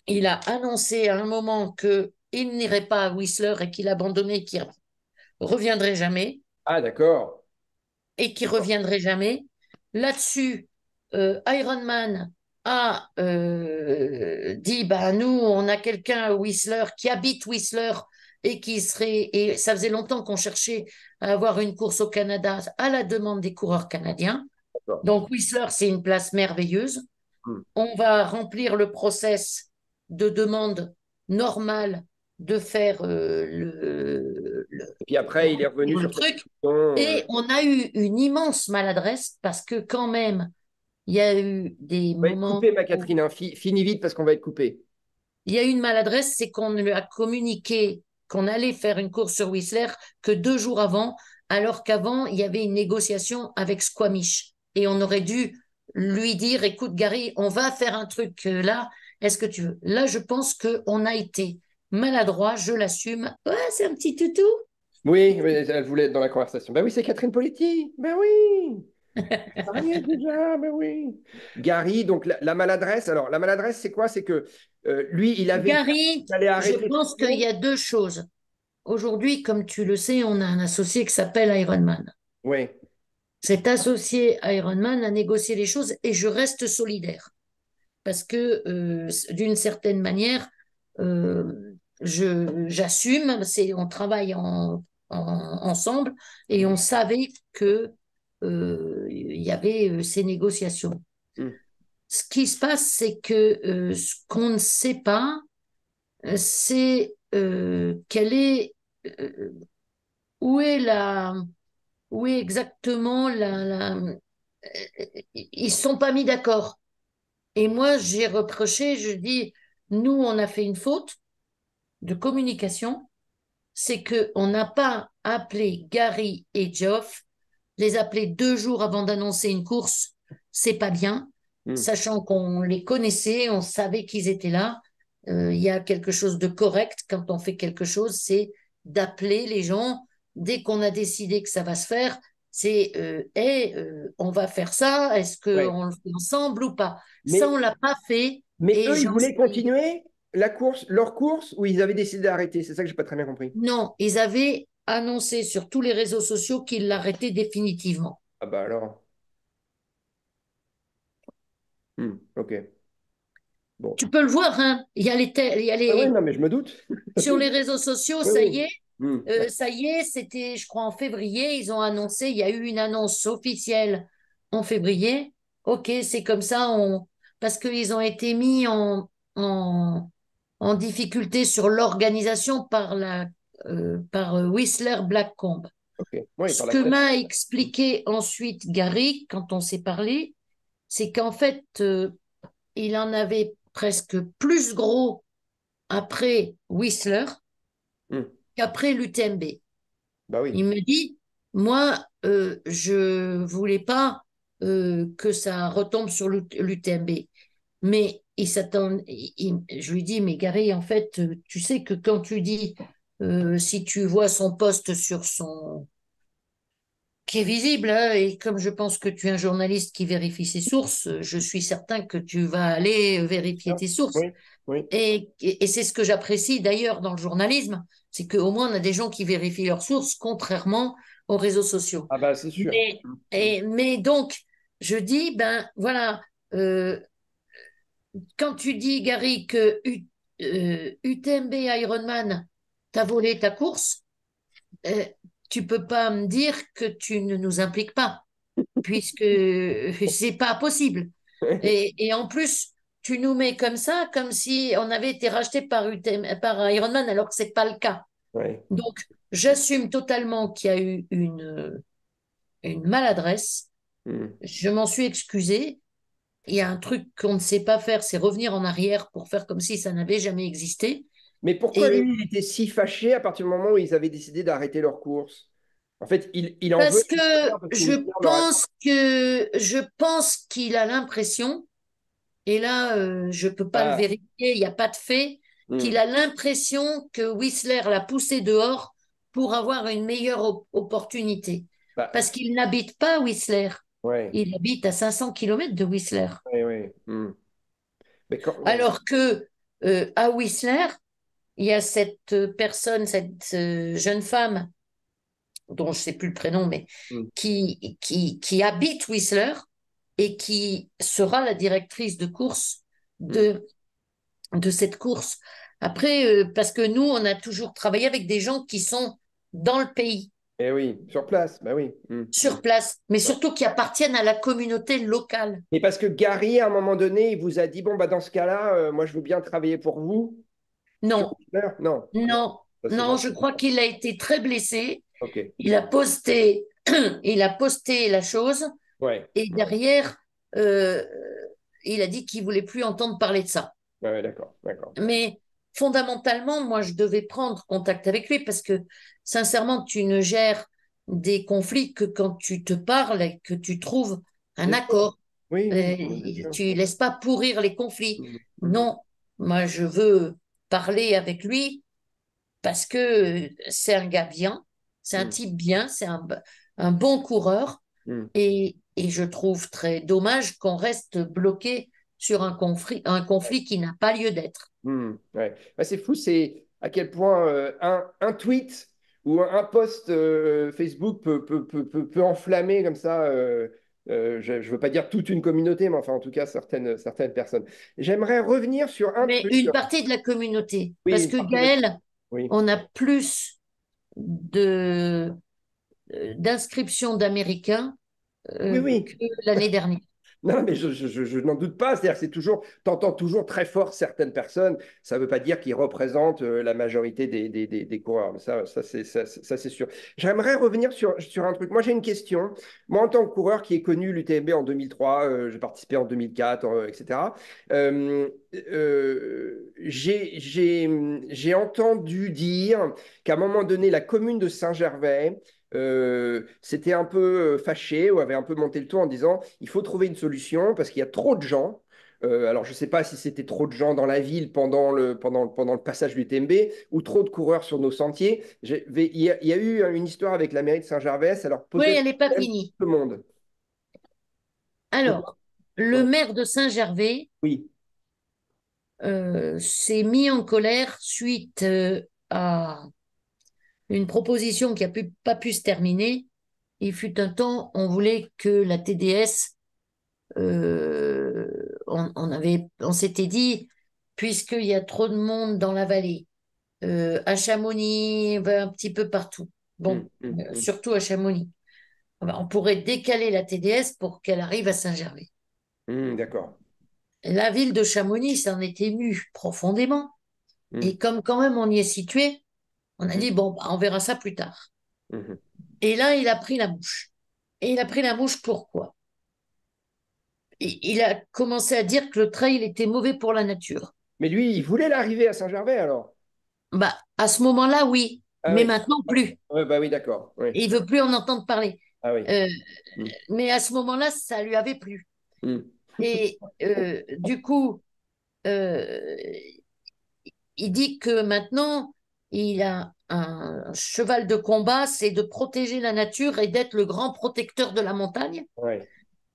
Il a annoncé à un moment qu'il n'irait pas à Whistler et qu'il abandonnait, qu'il reviendrait jamais Ah, d'accord. et qu'il reviendrait jamais. Là-dessus, Ironman a dit, bah, nous, on a quelqu'un à Whistler qui habite Whistler et ça faisait longtemps qu'on cherchait à avoir une course au Canada à la demande des coureurs canadiens. D'accord. Donc Whistler, c'est une place merveilleuse. Hum. On va remplir le process de demande normale de faire Et puis après, il est revenu le sur cette truc. question. Et on a eu une immense maladresse parce que quand même, il y a eu des On va être moments coupé, ma où Catherine, hein. Finis vite parce qu'on va être coupé. il y a eu une maladresse, c'est qu'on lui a communiqué qu'on allait faire une course sur Whistler que 2 jours avant, alors qu'avant, il y avait une négociation avec Squamish. Et on aurait dû lui dire, écoute, Gary, on va faire un truc là, est-ce que tu veux? Là, je pense qu'on a été maladroit, je l'assume. Ouais, c'est un petit toutou. Oui, oui, elle voulait être dans la conversation. Ben oui, c'est Catherine Poletti. Ben oui. Ça y est déjà, ben oui. Gary, donc la maladresse. Alors, la maladresse, c'est quoi? C'est que lui, Gary, il allait je arrêter pense très qu'il y tôt. a deux choses. Aujourd'hui, comme tu le sais, on a un associé qui s'appelle Ironman. Oui. Cet associé Ironman a négocié les choses et je reste solidaire parce que d'une certaine manière, j'assume, on travaille ensemble et on savait que il y avait ces négociations. Hmm. Ce qui se passe, c'est que ce qu'on ne sait pas, c'est quelle est euh, où est la où est exactement ils ne sont pas mis d'accord. Et moi, j'ai reproché, je dis, nous, on a fait une faute de communication, c'est que on n'a pas appelé Gary et Geoff, les appeler 2 jours avant d'annoncer une course, c'est pas bien, Hmm. sachant qu'on les connaissait, on savait qu'ils étaient là. Il y a quelque chose de correct quand on fait quelque chose, c'est d'appeler les gens dès qu'on a décidé que ça va se faire. c'est on va faire ça, est-ce Ouais. qu'on le fait ensemble ou pas? Ça, on Mais, l'a pas fait mais et eux, ils j'en voulaient suis. continuer leur course, ou ils avaient décidé d'arrêter? C'est ça que j'ai pas très bien compris. Non, ils avaient annoncé sur tous les réseaux sociaux qu'ils l'arrêtaient définitivement. Ah bah alors. Ok. Bon. Tu peux le voir, hein, il y a Ah ouais, les, non, mais je me doute. sur les réseaux sociaux, Oui, oui. D'accord. ça y est, c'était, je crois, en février, ils ont annoncé, il y a eu une annonce officielle en février. Ok, c'est comme ça, parce qu'ils ont été mis en difficulté sur l'organisation par Whistler Blackcomb. Ok. Oui, Ce par la que presse. m'a expliqué ensuite Gary, quand on s'est parlé, c'est qu'en fait, il en avait presque plus gros après Whistler Hmm. qu'après l'UTMB. Bah oui. Il me dit, moi, je voulais pas que ça retombe sur l'UTMB. Mais il s'attend, je lui dis, mais Gary, en fait, tu sais que quand tu dis, si tu vois son poste sur son, qui est visible, hein, et comme je pense que tu es un journaliste qui vérifie ses sources, je suis certain que tu vas aller vérifier Ah, tes sources. oui, oui. Et c'est ce que j'apprécie d'ailleurs dans le journalisme, c'est qu'au moins on a des gens qui vérifient leurs sources, contrairement aux réseaux sociaux. Ah bah c'est sûr. Mais donc, je dis, ben voilà, euh, quand tu dis, Gary, que UTMB Ironman t'a volé ta course, euh, tu peux pas me dire que tu ne nous impliques pas, puisque c'est pas possible. Et en plus, tu nous mets comme ça, comme si on avait été racheté par Ironman, alors que c'est pas le cas. Ouais. Donc, j'assume totalement qu'il y a eu une maladresse. Hmm. Je m'en suis excusée. Il y a un truc qu'on ne sait pas faire, c'est revenir en arrière pour faire comme si ça n'avait jamais existé. Mais pourquoi Et lui, il était si fâché à partir du moment où ils avaient décidé d'arrêter leur course? En fait, il en veut parce à que Whistler parce que Whistler leur a... je pense qu'il a l'impression, et là, je peux pas le Ah, vérifier, il n'y a pas de fait, qu'il hmm. a l'impression que Whistler l'a poussé dehors pour avoir une meilleure opportunité. Bah, Parce qu'il n'habite pas Whistler. ouais, Il habite à 500 kilomètres de Whistler. ouais, ouais. Mais quand, ouais. Alors que à Whistler, il y a cette personne, cette jeune femme, dont je ne sais plus le prénom, mais Hmm, qui habite Whistler et qui sera la directrice de course hmm. de cette course. Après, parce que nous, on a toujours travaillé avec des gens qui sont dans le pays, Eh oui, sur place, bah oui. sur place, mais Ouais. surtout qui appartiennent à la communauté locale. Et parce que Gary, à un moment donné, il vous a dit, bon, bah, dans ce cas-là, moi, je veux bien travailler pour vous sur Non, Whistler. Non, non, non, ça s'est non, jamais je fait. crois qu'il a été très blessé. Ok, Il a posté, il a posté la chose ouais, et ouais, derrière, euh, il a dit qu'il voulait plus entendre parler de ça. ouais, ouais, d'accord, d'accord. Mais fondamentalement, moi, je devais prendre contact avec lui parce que, sincèrement, tu ne gères des conflits que quand tu te parles et que tu trouves un Bien sûr. accord. Oui, oui, non, bien sûr. Tu laisses pas pourrir les conflits. Mhm, mhm, Non, moi, je veux parler avec lui parce que c'est un gars bien, c'est un mhm, type bien, un bon coureur. mhm. Et je trouve très dommage qu'on reste bloqué sur un conflit qui n'a pas lieu d'être. Ouais. Bah, c'est fou, c'est à quel point un tweet ou un post Facebook peut enflammer comme ça, je ne veux pas dire toute une communauté, mais enfin en tout cas certaines personnes. J'aimerais revenir sur un Mais truc. une partie de la communauté, Oui, parce une que partie de la... Gaël, Oui, on a plus de d'inscriptions d'Américains oui, que oui. l'année dernière. Non, mais je n'en doute pas. C'est-à-dire que c'est toujours, t'entends toujours très fort certaines personnes. Ça ne veut pas dire qu'ils représentent la majorité des coureurs. Mais ça, c'est sûr. J'aimerais revenir sur un truc. Moi, j'ai une question. Moi, en tant que coureur qui ai connu l'UTMB en 2003, j'ai participé en 2004, etc. J'ai entendu dire qu'à un moment donné, la commune de Saint-Gervais s'était un peu fâché ou avait un peu monté le ton en disant il faut trouver une solution parce qu'il y a trop de gens. Alors, je ne sais pas si c'était trop de gens dans la ville pendant le passage du TMB ou trop de coureurs sur nos sentiers. Il y a eu une histoire avec la mairie de Saint-Gervais. Alors, Oui, peut-être elle n'est pas finie. tout le monde. Alors, le Ouais. maire de Saint-Gervais Oui. s'est mis en colère suite à une proposition qui n'a pas pu se terminer. Il fut un temps, on voulait que la TDS, on s'était dit, puisqu'il y a trop de monde dans la vallée, à Chamonix, un petit peu partout. Mm, Bon, mm, mm, surtout à Chamonix. On pourrait décaler la TDS pour qu'elle arrive à Saint-Gervais. d'accord. La ville de Chamonix s'en est émue profondément. Mm, Et comme quand même on y est situé, on a mm, dit, bon, bah, on verra ça plus tard. mhm. Et là, il a pris la mouche. Et il a pris la mouche pourquoi? Il a commencé à dire que le trail était mauvais pour la nature. Mais lui, il voulait l'arrivée à Saint-Gervais alors? Bah, à ce moment-là, oui, Ah mais oui. maintenant plus. Ouais, bah oui, d'accord. Oui. Et il veut plus en entendre parler. Ah oui. Euh, Mm, mais à ce moment-là, ça lui avait plu. mm, Et du coup, euh, il dit que maintenant, il a un cheval de combat, c'est de protéger la nature et d'être le grand protecteur de la montagne. ouais.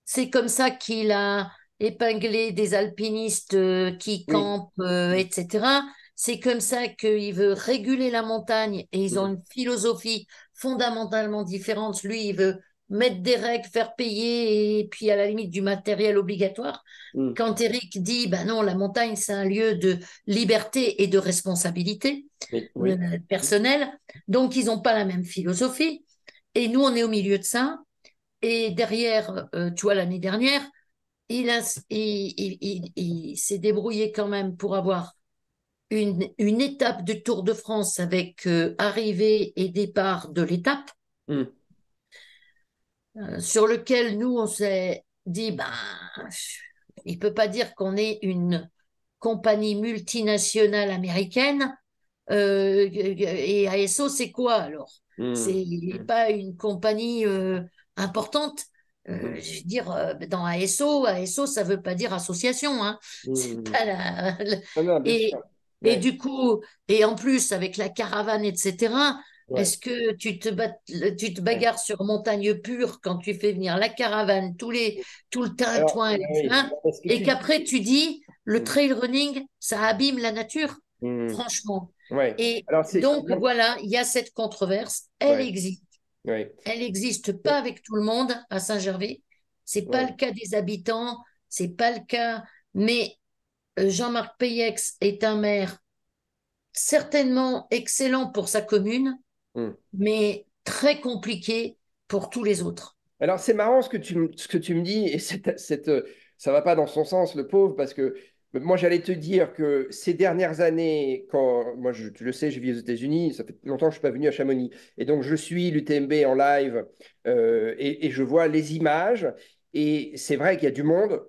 C'est comme ça qu'il a épinglé des alpinistes qui Oui. campent, etc. C'est comme ça qu'il veut réguler la montagne et ils ont Mm, une philosophie fondamentalement différente. Lui, il veut mettre des règles, faire payer et puis à la limite du matériel obligatoire. mm. Quand Eric dit, ben non, la montagne, c'est un lieu de liberté et de responsabilité Oui. personnelle, donc ils n'ont pas la même philosophie. Et nous, on est au milieu de ça. Et derrière, tu vois, l'année dernière, il s'est débrouillé quand même pour avoir une étape du Tour de France avec arrivée et départ de l'étape, Mm, sur lequel nous, on s'est dit, ben, il peut pas dire qu'on est une compagnie multinationale américaine. Et ASO, c'est quoi alors? mm, C'est mm, pas une compagnie importante. mm, Je veux dire, dans ASO, ça veut pas dire association, hein. C'est mm. pas Ah non, bien et, sûr. et Ouais. du coup, et en plus, avec la caravane, etc., Ouais. est-ce que tu te Ouais. bagarres sur montagne pure quand tu fais venir la caravane, tout le Alors, tintouin et les oui, freins, parce que et tu dis. qu'après tu dis le Mm, trail running, ça abîme la nature? mm, Franchement. ouais. Et Alors, c'est. donc, voilà, il y a cette controverse. Elle Ouais. existe. Ouais. Elle n'existe pas avec tout le monde à Saint-Gervais. C'est pas Ouais. le cas des habitants. C'est pas le cas. Mais Jean-Marc Peyex est un maire certainement excellent pour sa commune, Mm. mais très compliqué pour tous les autres. Alors, c'est marrant ce que tu me dis, et ça va pas dans son sens, le pauvre, parce que moi, j'allais te dire que ces dernières années, quand moi, tu le sais, je vis aux États-Unis, ça fait longtemps que je suis pas venu à Chamonix, et donc je suis l'UTMB en live, et je vois les images, et c'est vrai qu'il y a du monde,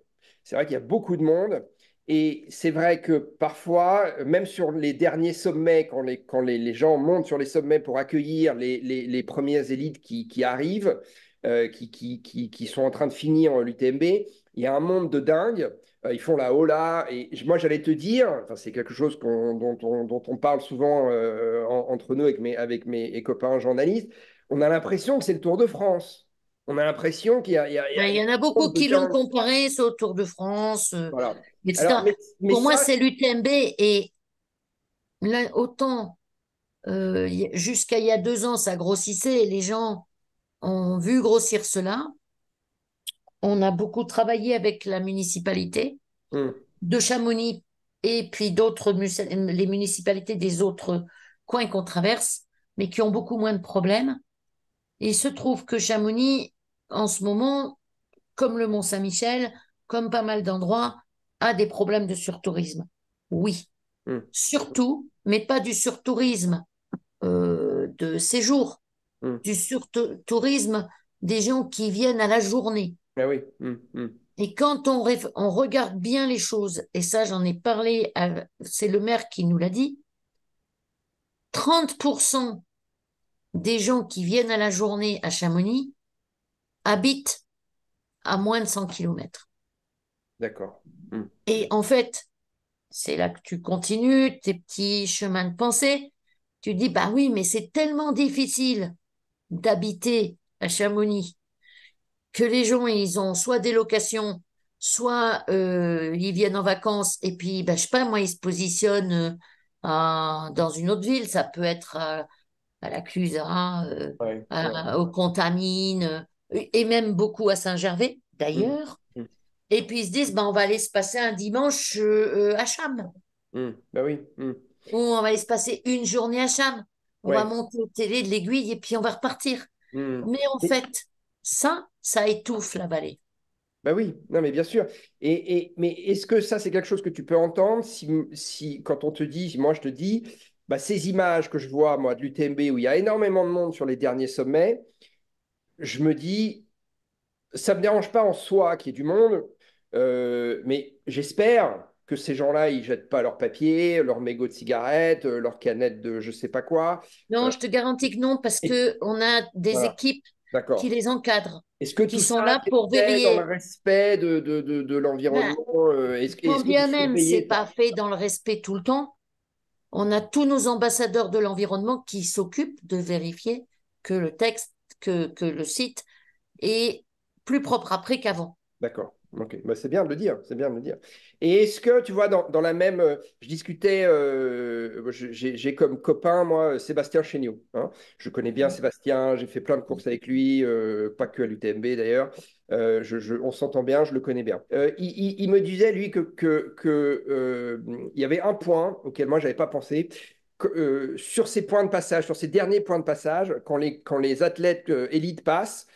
c'est vrai qu'il y a beaucoup de monde, et c'est vrai que parfois, même sur les derniers sommets, les gens montent sur les sommets pour accueillir les premières élites qui arrivent, qui sont en train de finir l'UTMB. Il y a un monde de dingue. Ils font la hola. Et moi, j'allais te dire, enfin, c'est quelque chose dont on parle souvent entre nous avec mes copains journalistes. On a l'impression que c'est le Tour de France. On a l'impression Il il y y a en a un beaucoup monde de qui l'ont dingue. comparé au Tour de France, Voilà. Alors, etc. mais Pour moi, ça, c'est l'UTMB et là, autant jusqu'à il y a 2 ans, ça grossissait et les gens ont vu grossir cela. On a beaucoup travaillé avec la municipalité hum, de Chamonix et puis les municipalités des autres coins qu'on traverse, mais qui ont beaucoup moins de problèmes. Et il se trouve que Chamonix, en ce moment, comme le Mont-Saint-Michel, comme pas mal d'endroits, a des problèmes de surtourisme. Oui, hum, surtout, mais pas du surtourisme de séjour, hum. du surtourisme des gens qui viennent à la journée. Ah oui. Et quand on regarde bien les choses, et ça j'en ai parlé, c'est le maire qui nous l'a dit, 30% des gens qui viennent à la journée à Chamonix habitent à moins de 100 km. D'accord. mm, Et en fait, c'est là que tu continues tes petits chemins de pensée. Tu dis, bah oui, mais c'est tellement difficile d'habiter à Chamonix que les gens, ils ont soit des locations, soit ils viennent en vacances et puis, bah, je sais pas, moi, ils se positionnent dans une autre ville. Ça peut être à la Clusaz, ouais, ouais, aux Contamines, et même beaucoup à Saint-Gervais, mm, d'ailleurs. mm, Et puis ils se disent, bah, on va aller se passer un dimanche à Cham, bah oui, ou on va aller se passer une journée à Cham. On va ouais. monter au télé de l'Aiguille et puis on va repartir. mm. Mais en fait, ça étouffe la vallée. Bah oui, non mais bien sûr. Mais est-ce que ça, c'est quelque chose que tu peux entendre si quand on te dit, si moi je te dis, bah, ces images que je vois, moi, de l'UTMB, où il y a énormément de monde sur les derniers sommets, je me dis, ça ne me dérange pas en soi qu'il y ait du monde, mais j'espère que ces gens-là, ils jettent pas leurs papiers, leurs mégots de cigarettes, leurs canettes de je sais pas quoi. Non, Euh, je te garantis que non, parce et- que on a des voilà, équipes qui d'accord. les encadrent, Est-ce que qui tout sont ça, là c'est pour fait dans le vérifier. respect de Ben, l'environnement? quand Est-ce que vous bien même c'est surveillez ça? pas fait dans le respect tout le temps, on a tous nos ambassadeurs de l'environnement qui s'occupent de vérifier que le texte, que le site est plus propre après qu'avant. D'accord. Ok. Bah, c'est bien de le dire. C'est bien de le dire. Et est-ce que, tu vois, dans la même. Je discutais. J'ai comme copain, moi, Sébastien Chéniaud. Hein. Je connais bien Sébastien. J'ai fait plein de courses avec lui, pas que à l'UTMB d'ailleurs. On s'entend bien, je le connais bien. Il me disait, lui, il y avait un point auquel moi, je n'avais pas pensé. Sur ces points de passage, sur ces derniers points de passage, quand les athlètes élites passent,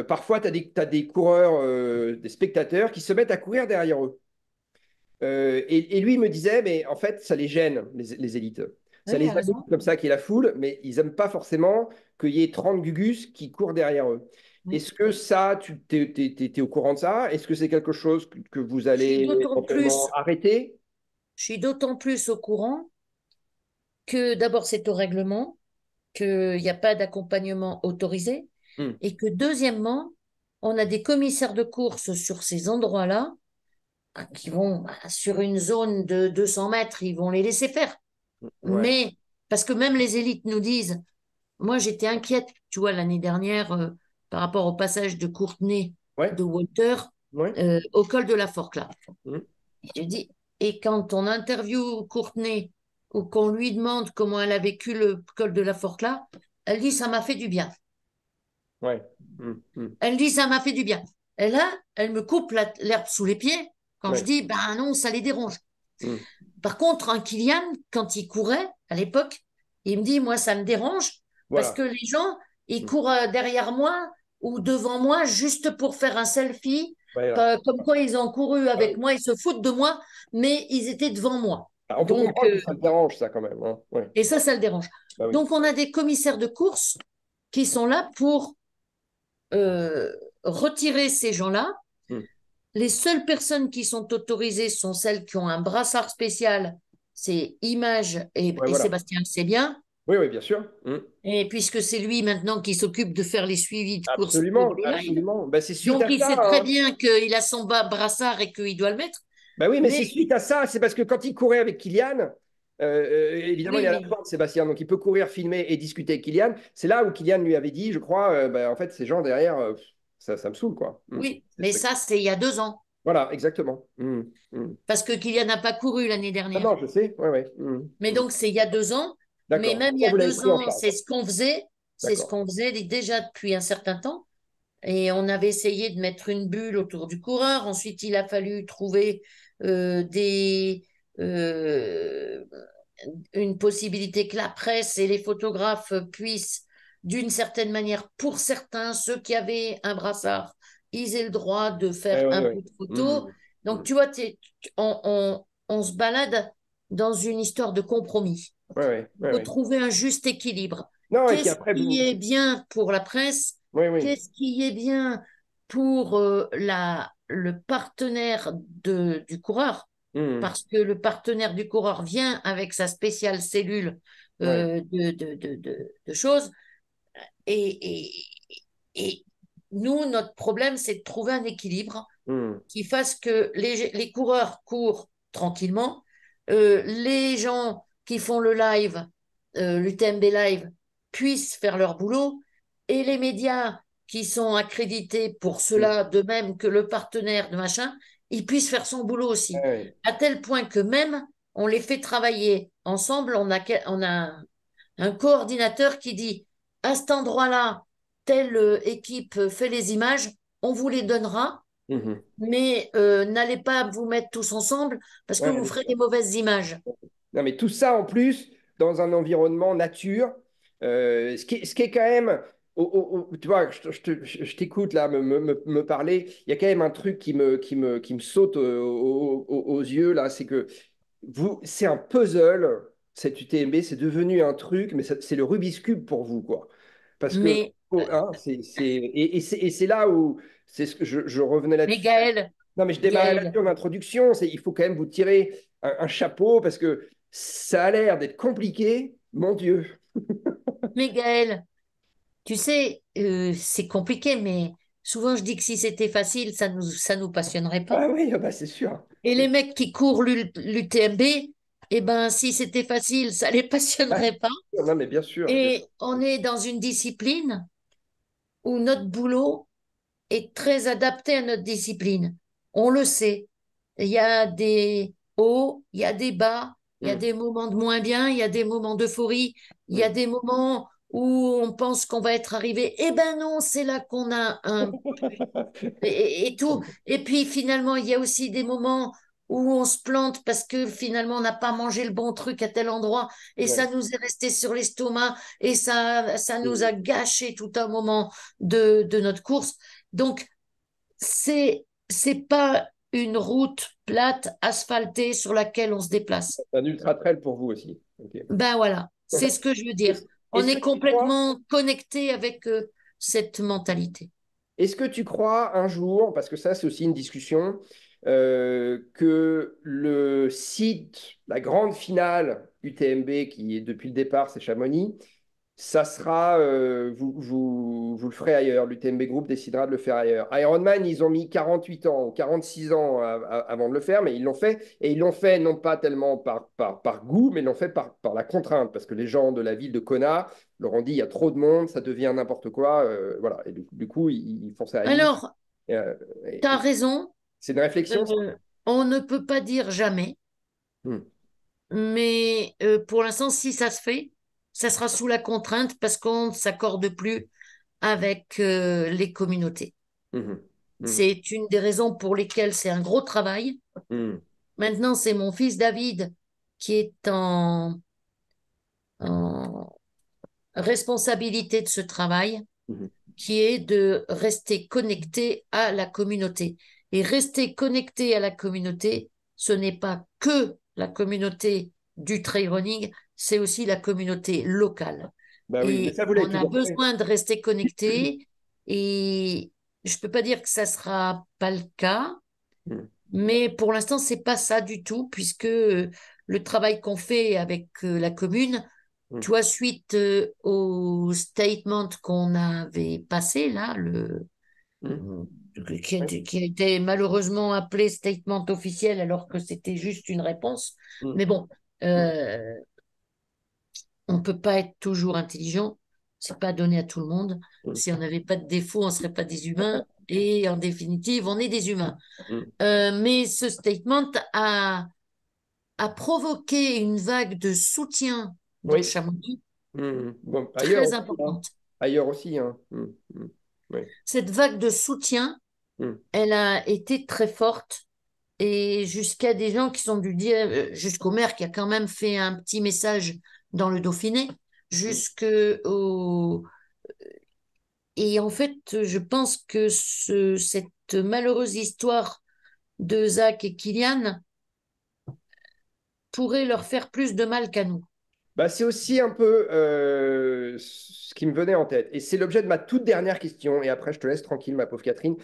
parfois, tu as des coureurs, des spectateurs qui se mettent à courir derrière eux. Et lui, il me disait, mais en fait, ça les gêne, les élites. Ça Oui, il les a amuse raison. comme ça qu'il y ait la foule, mais ils n'aiment pas forcément qu'il y ait 30 gugus qui courent derrière eux. Oui. Est-ce que ça, tu t'es au courant de ça? Est-ce que c'est quelque chose que vous Je suis allez d'autant éventuellement plus, arrêter? je suis d'autant plus au courant que d'abord c'est au règlement, qu'il n'y a pas d'accompagnement autorisé, Hmm. et que deuxièmement, on a des commissaires de course sur ces endroits-là qui vont sur une zone de 200 mètres, ils vont les laisser faire. Ouais, Mais parce que même les élites nous disent, moi j'étais inquiète, tu vois, l'année dernière par rapport au passage de Courtenay ouais, de Walter ouais. au col de la Forclaz. Hmm. Et je dis, et quand on interviewe Courtenay ou qu'on lui demande comment elle a vécu le col de la Forclaz, elle dit, ça m'a fait du bien. Ouais. Hmm, hmm. Elle dit, ça m'a fait du bien. Et là, elle me coupe l'herbe sous les pieds quand je Ouais. dis, ben non, ça les dérange. Hmm. Par contre, un Kylian, quand il courait à l'époque, il me dit, moi, ça me dérange parce Voilà. que les gens, ils Hmm. courent derrière moi ou devant moi juste pour faire un selfie, Voilà. comme quoi ils ont couru Ah avec oui. moi, ils se foutent de moi, mais ils étaient devant moi. Ah, on peut Donc, comprendre que ça te dérange, ça, quand même. Hein. Ouais. et ça le dérange. Bah oui. Donc, on a des commissaires de course qui sont là pour euh, retirer ces gens-là. Hmm. Les seules personnes qui sont autorisées sont celles qui ont un brassard spécial, c'est Image Ouais, et voilà. Sébastien le sait bien. Oui, oui, bien sûr. Hmm. Et puisque c'est lui maintenant qui s'occupe de faire les suivis de course pour Absolument, le live, absolument. Ben, c'est suite donc à il ça. sait très Hein. bien qu'il a son brassard et qu'il doit le mettre. Ben oui, mais c'est Mais suite à ça. C'est parce que quand il courait avec Kylian, évidemment, il oui, y a la mais forme de Sébastien, donc il peut courir, filmer et discuter avec Kylian. C'est là où Kylian lui avait dit, je crois, ben, en fait, ces gens derrière, ça me saoule, quoi. Hmm. oui, mais ça c'est il y a 2 ans, Voilà, exactement. Hmm. Hmm. parce que Kylian n'a pas couru l'année Ah dernière. non, je sais. Ouais, ouais. Hmm. Mais Hmm. donc c'est il y a 2 ans. Mais D'accord. même il y Ça, a vous l'avez deux pris en ans, charge. c'est ce D'accord. qu'on faisait déjà depuis un certain temps. Et on avait essayé de mettre une bulle autour du coureur. Ensuite, il a fallu trouver euh, des, euh, une possibilité que la presse et les photographes puissent, d'une certaine manière, pour certains, ceux qui avaient un brassard, ils aient le droit de Ouais, faire ouais, un ouais. peu de photos. Hmm. Donc, Hmm. tu vois, on se balade dans une histoire de compromis. Ouais, ouais, Il ouais, faut ouais. trouver un juste équilibre. Non, et puis Qu'est-ce après, qui vous. est bien pour la presse? Oui, oui. Qu'est-ce qui est bien pour le partenaire du coureur? Hmm. Parce que le partenaire du coureur vient avec sa spéciale cellule Ouais. de choses. Et, et, et nous, notre problème, c'est de trouver un équilibre Hmm. qui fasse que les coureurs courent tranquillement, les gens qui font le live, l'UTMB live, puissent faire leur boulot, et les médias qui sont accrédités pour Hmm. cela, de même que le partenaire de machin, ils puissent faire son boulot aussi. Ouais. À tel point que même on les fait travailler ensemble, on a un coordinateur qui dit, à cet endroit-là, telle équipe fait les images, on vous les donnera, Mhm. mais n'allez pas vous mettre tous ensemble parce que Ouais, vous bien ferez des sûr. mauvaises images. Non, mais tout ça en plus, dans un environnement nature, ce qui est quand même, tu vois, je t'écoute là me parler, il y a quand même un truc qui me saute aux yeux là, c'est que c'est un puzzle, cette UTMB, c'est devenu un truc, mais c'est le Rubik's Cube pour vous, quoi. Parce que, Mais, oh, hein, et c'est là où, c'est ce que je revenais mais là-dessus. Gaël, Non, mais je démarrais Gaël, là-dessus en introduction. Il faut quand même vous tirer un chapeau parce que ça a l'air d'être compliqué. Mon Dieu. mais Gaël, tu sais, c'est compliqué, mais souvent je dis que si c'était facile, ça nous passionnerait pas. Ah oui, ah bah c'est sûr. Et les mecs qui courent l'UTMB, eh ben, si c'était facile, ça les Ah, passionnerait pas. non, mais bien sûr. Et on est dans une discipline où notre boulot est très adapté à notre discipline. On le sait. Il y a des hauts, il y a des bas, il y a Hum, des moments de moins bien, il y a des moments d'euphorie, il y a hum. des moments où on pense qu'on va être arrivé. Eh ben non, c'est là qu'on a un et tout. Et puis finalement, il y a aussi des moments où on se plante parce que finalement on n'a pas mangé le bon truc à tel endroit et ça Ouais. nous est resté sur l'estomac et ça nous Hum. a gâché tout un moment de notre course. Donc c'est pas une route plate, asphaltée sur laquelle on se déplace. Un ultra trail pour vous aussi. Ok. Ben voilà, c'est ce que je veux dire. Est-ce On est-ce que est tu crois, complètement connecté avec cette mentalité. est-ce que tu crois un jour, parce que ça c'est aussi une discussion, que le site, la grande finale UTMB qui est depuis le départ, c'est Chamonix, ça sera, vous le ferez ailleurs. L'UTMB Group décidera de le faire ailleurs. Ironman, ils ont mis 48 ans ou 46 ans avant de le faire, mais ils l'ont fait. Et ils l'ont fait non pas tellement par goût, mais ils l'ont fait par la contrainte. Parce que les gens de la ville de Kona leur ont dit, il y a trop de monde, ça devient n'importe quoi. Voilà. Et du coup, ils font ça à Nice. Alors, Et, tu as raison, c'est une réflexion, ça? on ne peut pas dire jamais, Hmm. mais pour l'instant, si ça se fait, ça sera sous la contrainte parce qu'on ne s'accorde plus avec les communautés. Mhm. Mhm. C'est une des raisons pour lesquelles c'est un gros travail. Mhm. Maintenant, c'est mon fils David qui est en responsabilité de ce travail, Mhm. qui est de rester connecté à la communauté. Et rester connecté à la communauté, ce n'est pas que la communauté du trail running, c'est aussi la communauté locale. Bah oui, mais Et ça, vous l'avez on a toujours fait. besoin de rester connecté. Et je ne peux pas dire que ça ne sera pas le cas, Mhm. mais pour l'instant, c'est pas ça du tout, puisque le travail qu'on fait avec la commune, tu Mhm. vois, suite au statement qu'on avait passé, là, Mhm. Ouais. qui a été malheureusement appelé statement officiel alors que c'était juste une réponse. Mhm. Mais bon, Mhm. euh, on peut pas être toujours intelligent, c'est pas donné à tout le monde. Mhm. Si on n'avait pas de défaut, on serait pas des humains. Et en définitive, on est des humains. Mhm. Mais ce statement a provoqué une vague de soutien dans Oui. Chamonix Bon, ailleurs très aussi, hein. importante. Ailleurs aussi, hein. Oui. Cette vague de soutien, Mm. elle a été très forte et jusqu'à des gens qui sont dû dire, jusqu'au maire qui a quand même fait un petit message dans le Dauphiné, Mm. jusque au... Et en fait, je pense que cette malheureuse histoire de Zach et Kylian pourrait leur faire plus de mal qu'à nous. Bah, c'est aussi un peu ce qui me venait en tête. Et c'est l'objet de ma toute dernière question. Et après, je te laisse tranquille, ma pauvre Catherine.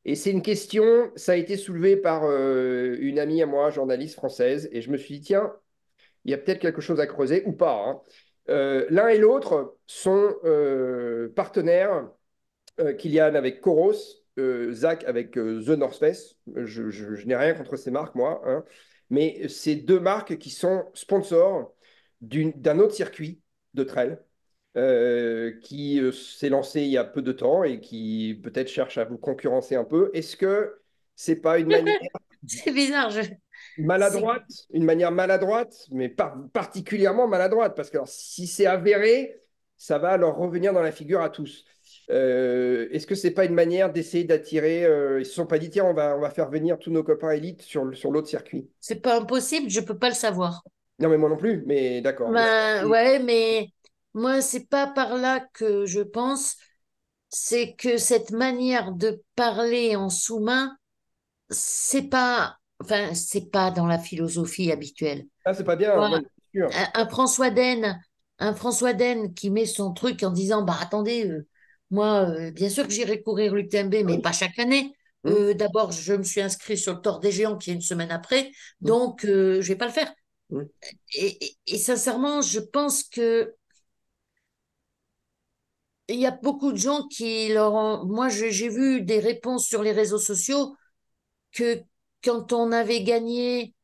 Et c'est une question, ça a été soulevé par une amie à moi, journaliste française. Et je me suis dit, tiens, il y a peut-être quelque chose à creuser ou pas, hein. L'un et l'autre sont partenaires, Kylian avec Coros Zach avec The North Face. Je n'ai rien contre ces marques, moi, hein. Mais c'est deux marques qui sont sponsors d'un autre circuit de trail qui s'est lancé il y a peu de temps et qui peut-être cherche à vous concurrencer un peu. Est-ce que c'est pas une manière C'est bizarre. C'est une manière maladroite, mais particulièrement maladroite, parce que alors, si c'est avéré, ça va leur revenir dans la figure à tous. Est-ce que c'est pas une manière d'essayer d'attirer ils se sont pas dit, tiens, on va faire venir tous nos copains élites sur l'autre circuit. c'est pas impossible, je peux pas le savoir. Non, mais moi non plus, mais d'accord. Ben, ouais, mais moi, c'est pas par là que je pense. C'est que cette manière de parler en sous-main, c'est pas dans la philosophie habituelle. Ah, c'est pas bien, Voilà. non, c'est sûr. Un François Den qui met son truc en disant, bah attendez, moi, bien sûr que j'irai courir l'UTMB, mais pas chaque année. Hum, D'abord, je me suis inscrit sur le Tour des Géants qui est une semaine après, hum, donc je vais pas le faire. hum. Et sincèrement, je pense que il y a beaucoup de gens qui leur ont... Moi, j'ai vu des réponses sur les réseaux sociaux que quand on avait gagné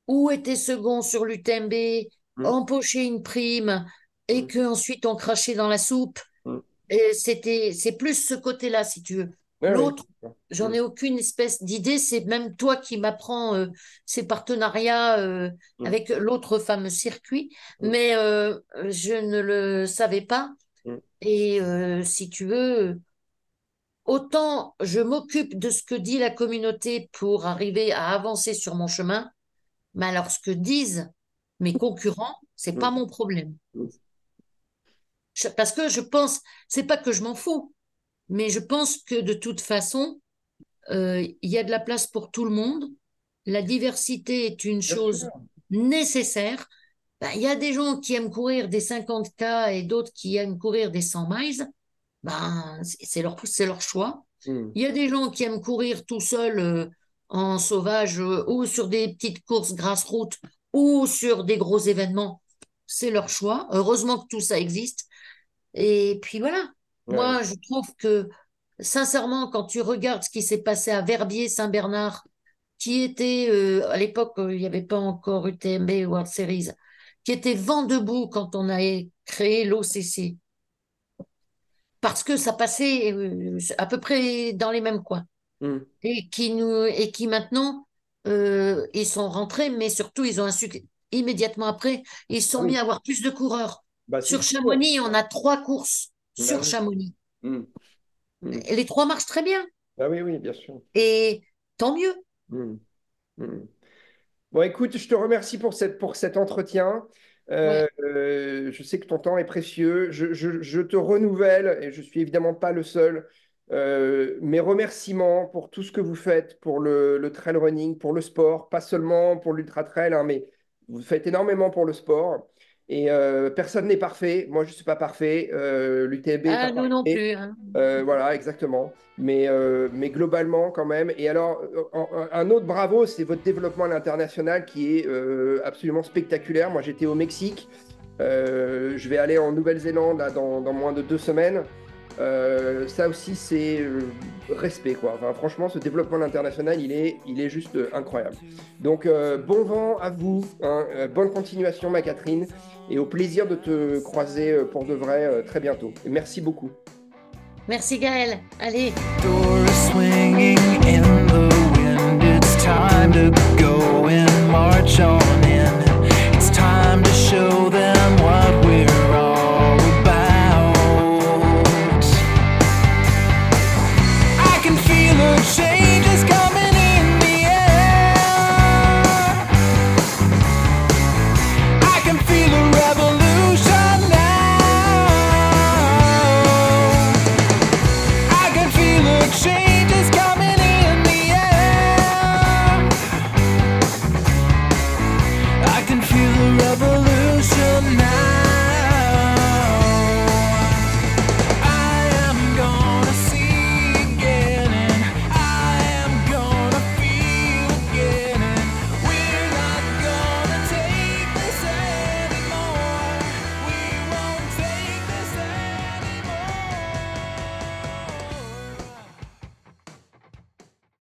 ou été second sur l'UTMB, Hum, empoché une prime et hum, qu'ensuite on crachait dans la soupe. hum. Et c'est plus ce côté-là, si tu veux. Ouais, ouais. L'autre, j'en Hum, ai aucune espèce d'idée. C'est même toi qui m'apprends ces partenariats hum, avec l'autre fameux circuit, hum, mais je ne le savais pas. hum. Et si tu veux, autant je m'occupe de ce que dit la communauté pour arriver à avancer sur mon chemin, mais alors ce que disent mes concurrents, c'est pas Hum, mon problème. hum. Parce que je pense, c'est pas que je m'en fous, mais je pense que de toute façon, il y a de la place pour tout le monde. La diversité est une Bien sûr. chose nécessaire. Ben, il y a des gens qui aiment courir des 50K et d'autres qui aiment courir des 100 miles. Ben, c'est leur choix. Hum. Il y a des gens qui aiment courir tout seul en sauvage ou sur des petites courses grasse-route ou sur des gros événements. C'est leur choix. Heureusement que tout ça existe. Et puis voilà. Ouais. Moi, je trouve que, sincèrement, quand tu regardes ce qui s'est passé à Verbier-Saint-Bernard, qui était, à l'époque, il n'y avait pas encore UTMB World Series, qui était vent debout quand on a créé l'OCC, parce que ça passait à peu près dans les mêmes coins. Hum. Et qui maintenant, ils sont rentrés, mais surtout, ils ont un succès. Immédiatement après, ils se Ah sont mis oui, à avoir plus de coureurs. bah c'est Sur sûr. Chamonix, on a 3 courses Bah sur oui. Chamonix. Hum, hum. Et les 3 marchent très bien. Bah oui, oui, bien sûr. Et tant mieux. Hum, hum. Bon, écoute, je te remercie pour cet entretien. Ouais. Je sais que ton temps est précieux. Je te renouvelle, et je suis évidemment pas le seul, mes remerciements pour tout ce que vous faites pour le trail running, pour le sport, pas seulement pour l'ultra trail, hein, mais vous faites énormément pour le sport. Et personne n'est parfait. Moi, je ne suis pas parfait. L'UTMB n'est pas Ah, nous non parfait. plus, hein. Voilà, exactement. Mais globalement, quand même. Et alors, un autre bravo, c'est votre développement à l'international qui est absolument spectaculaire. Moi, j'étais au Mexique. Je vais aller en Nouvelle-Zélande là, dans moins de 2 semaines. Ça aussi, c'est respect, quoi. Enfin, franchement, ce développement à l'international, il est juste incroyable. Donc, bon vent à vous, hein. Bonne continuation, ma Catherine. Et au plaisir de te croiser pour de vrai très bientôt. Et merci beaucoup. Merci Gaël. Allez. Door is swinging in the wind. It's time to go and march on in.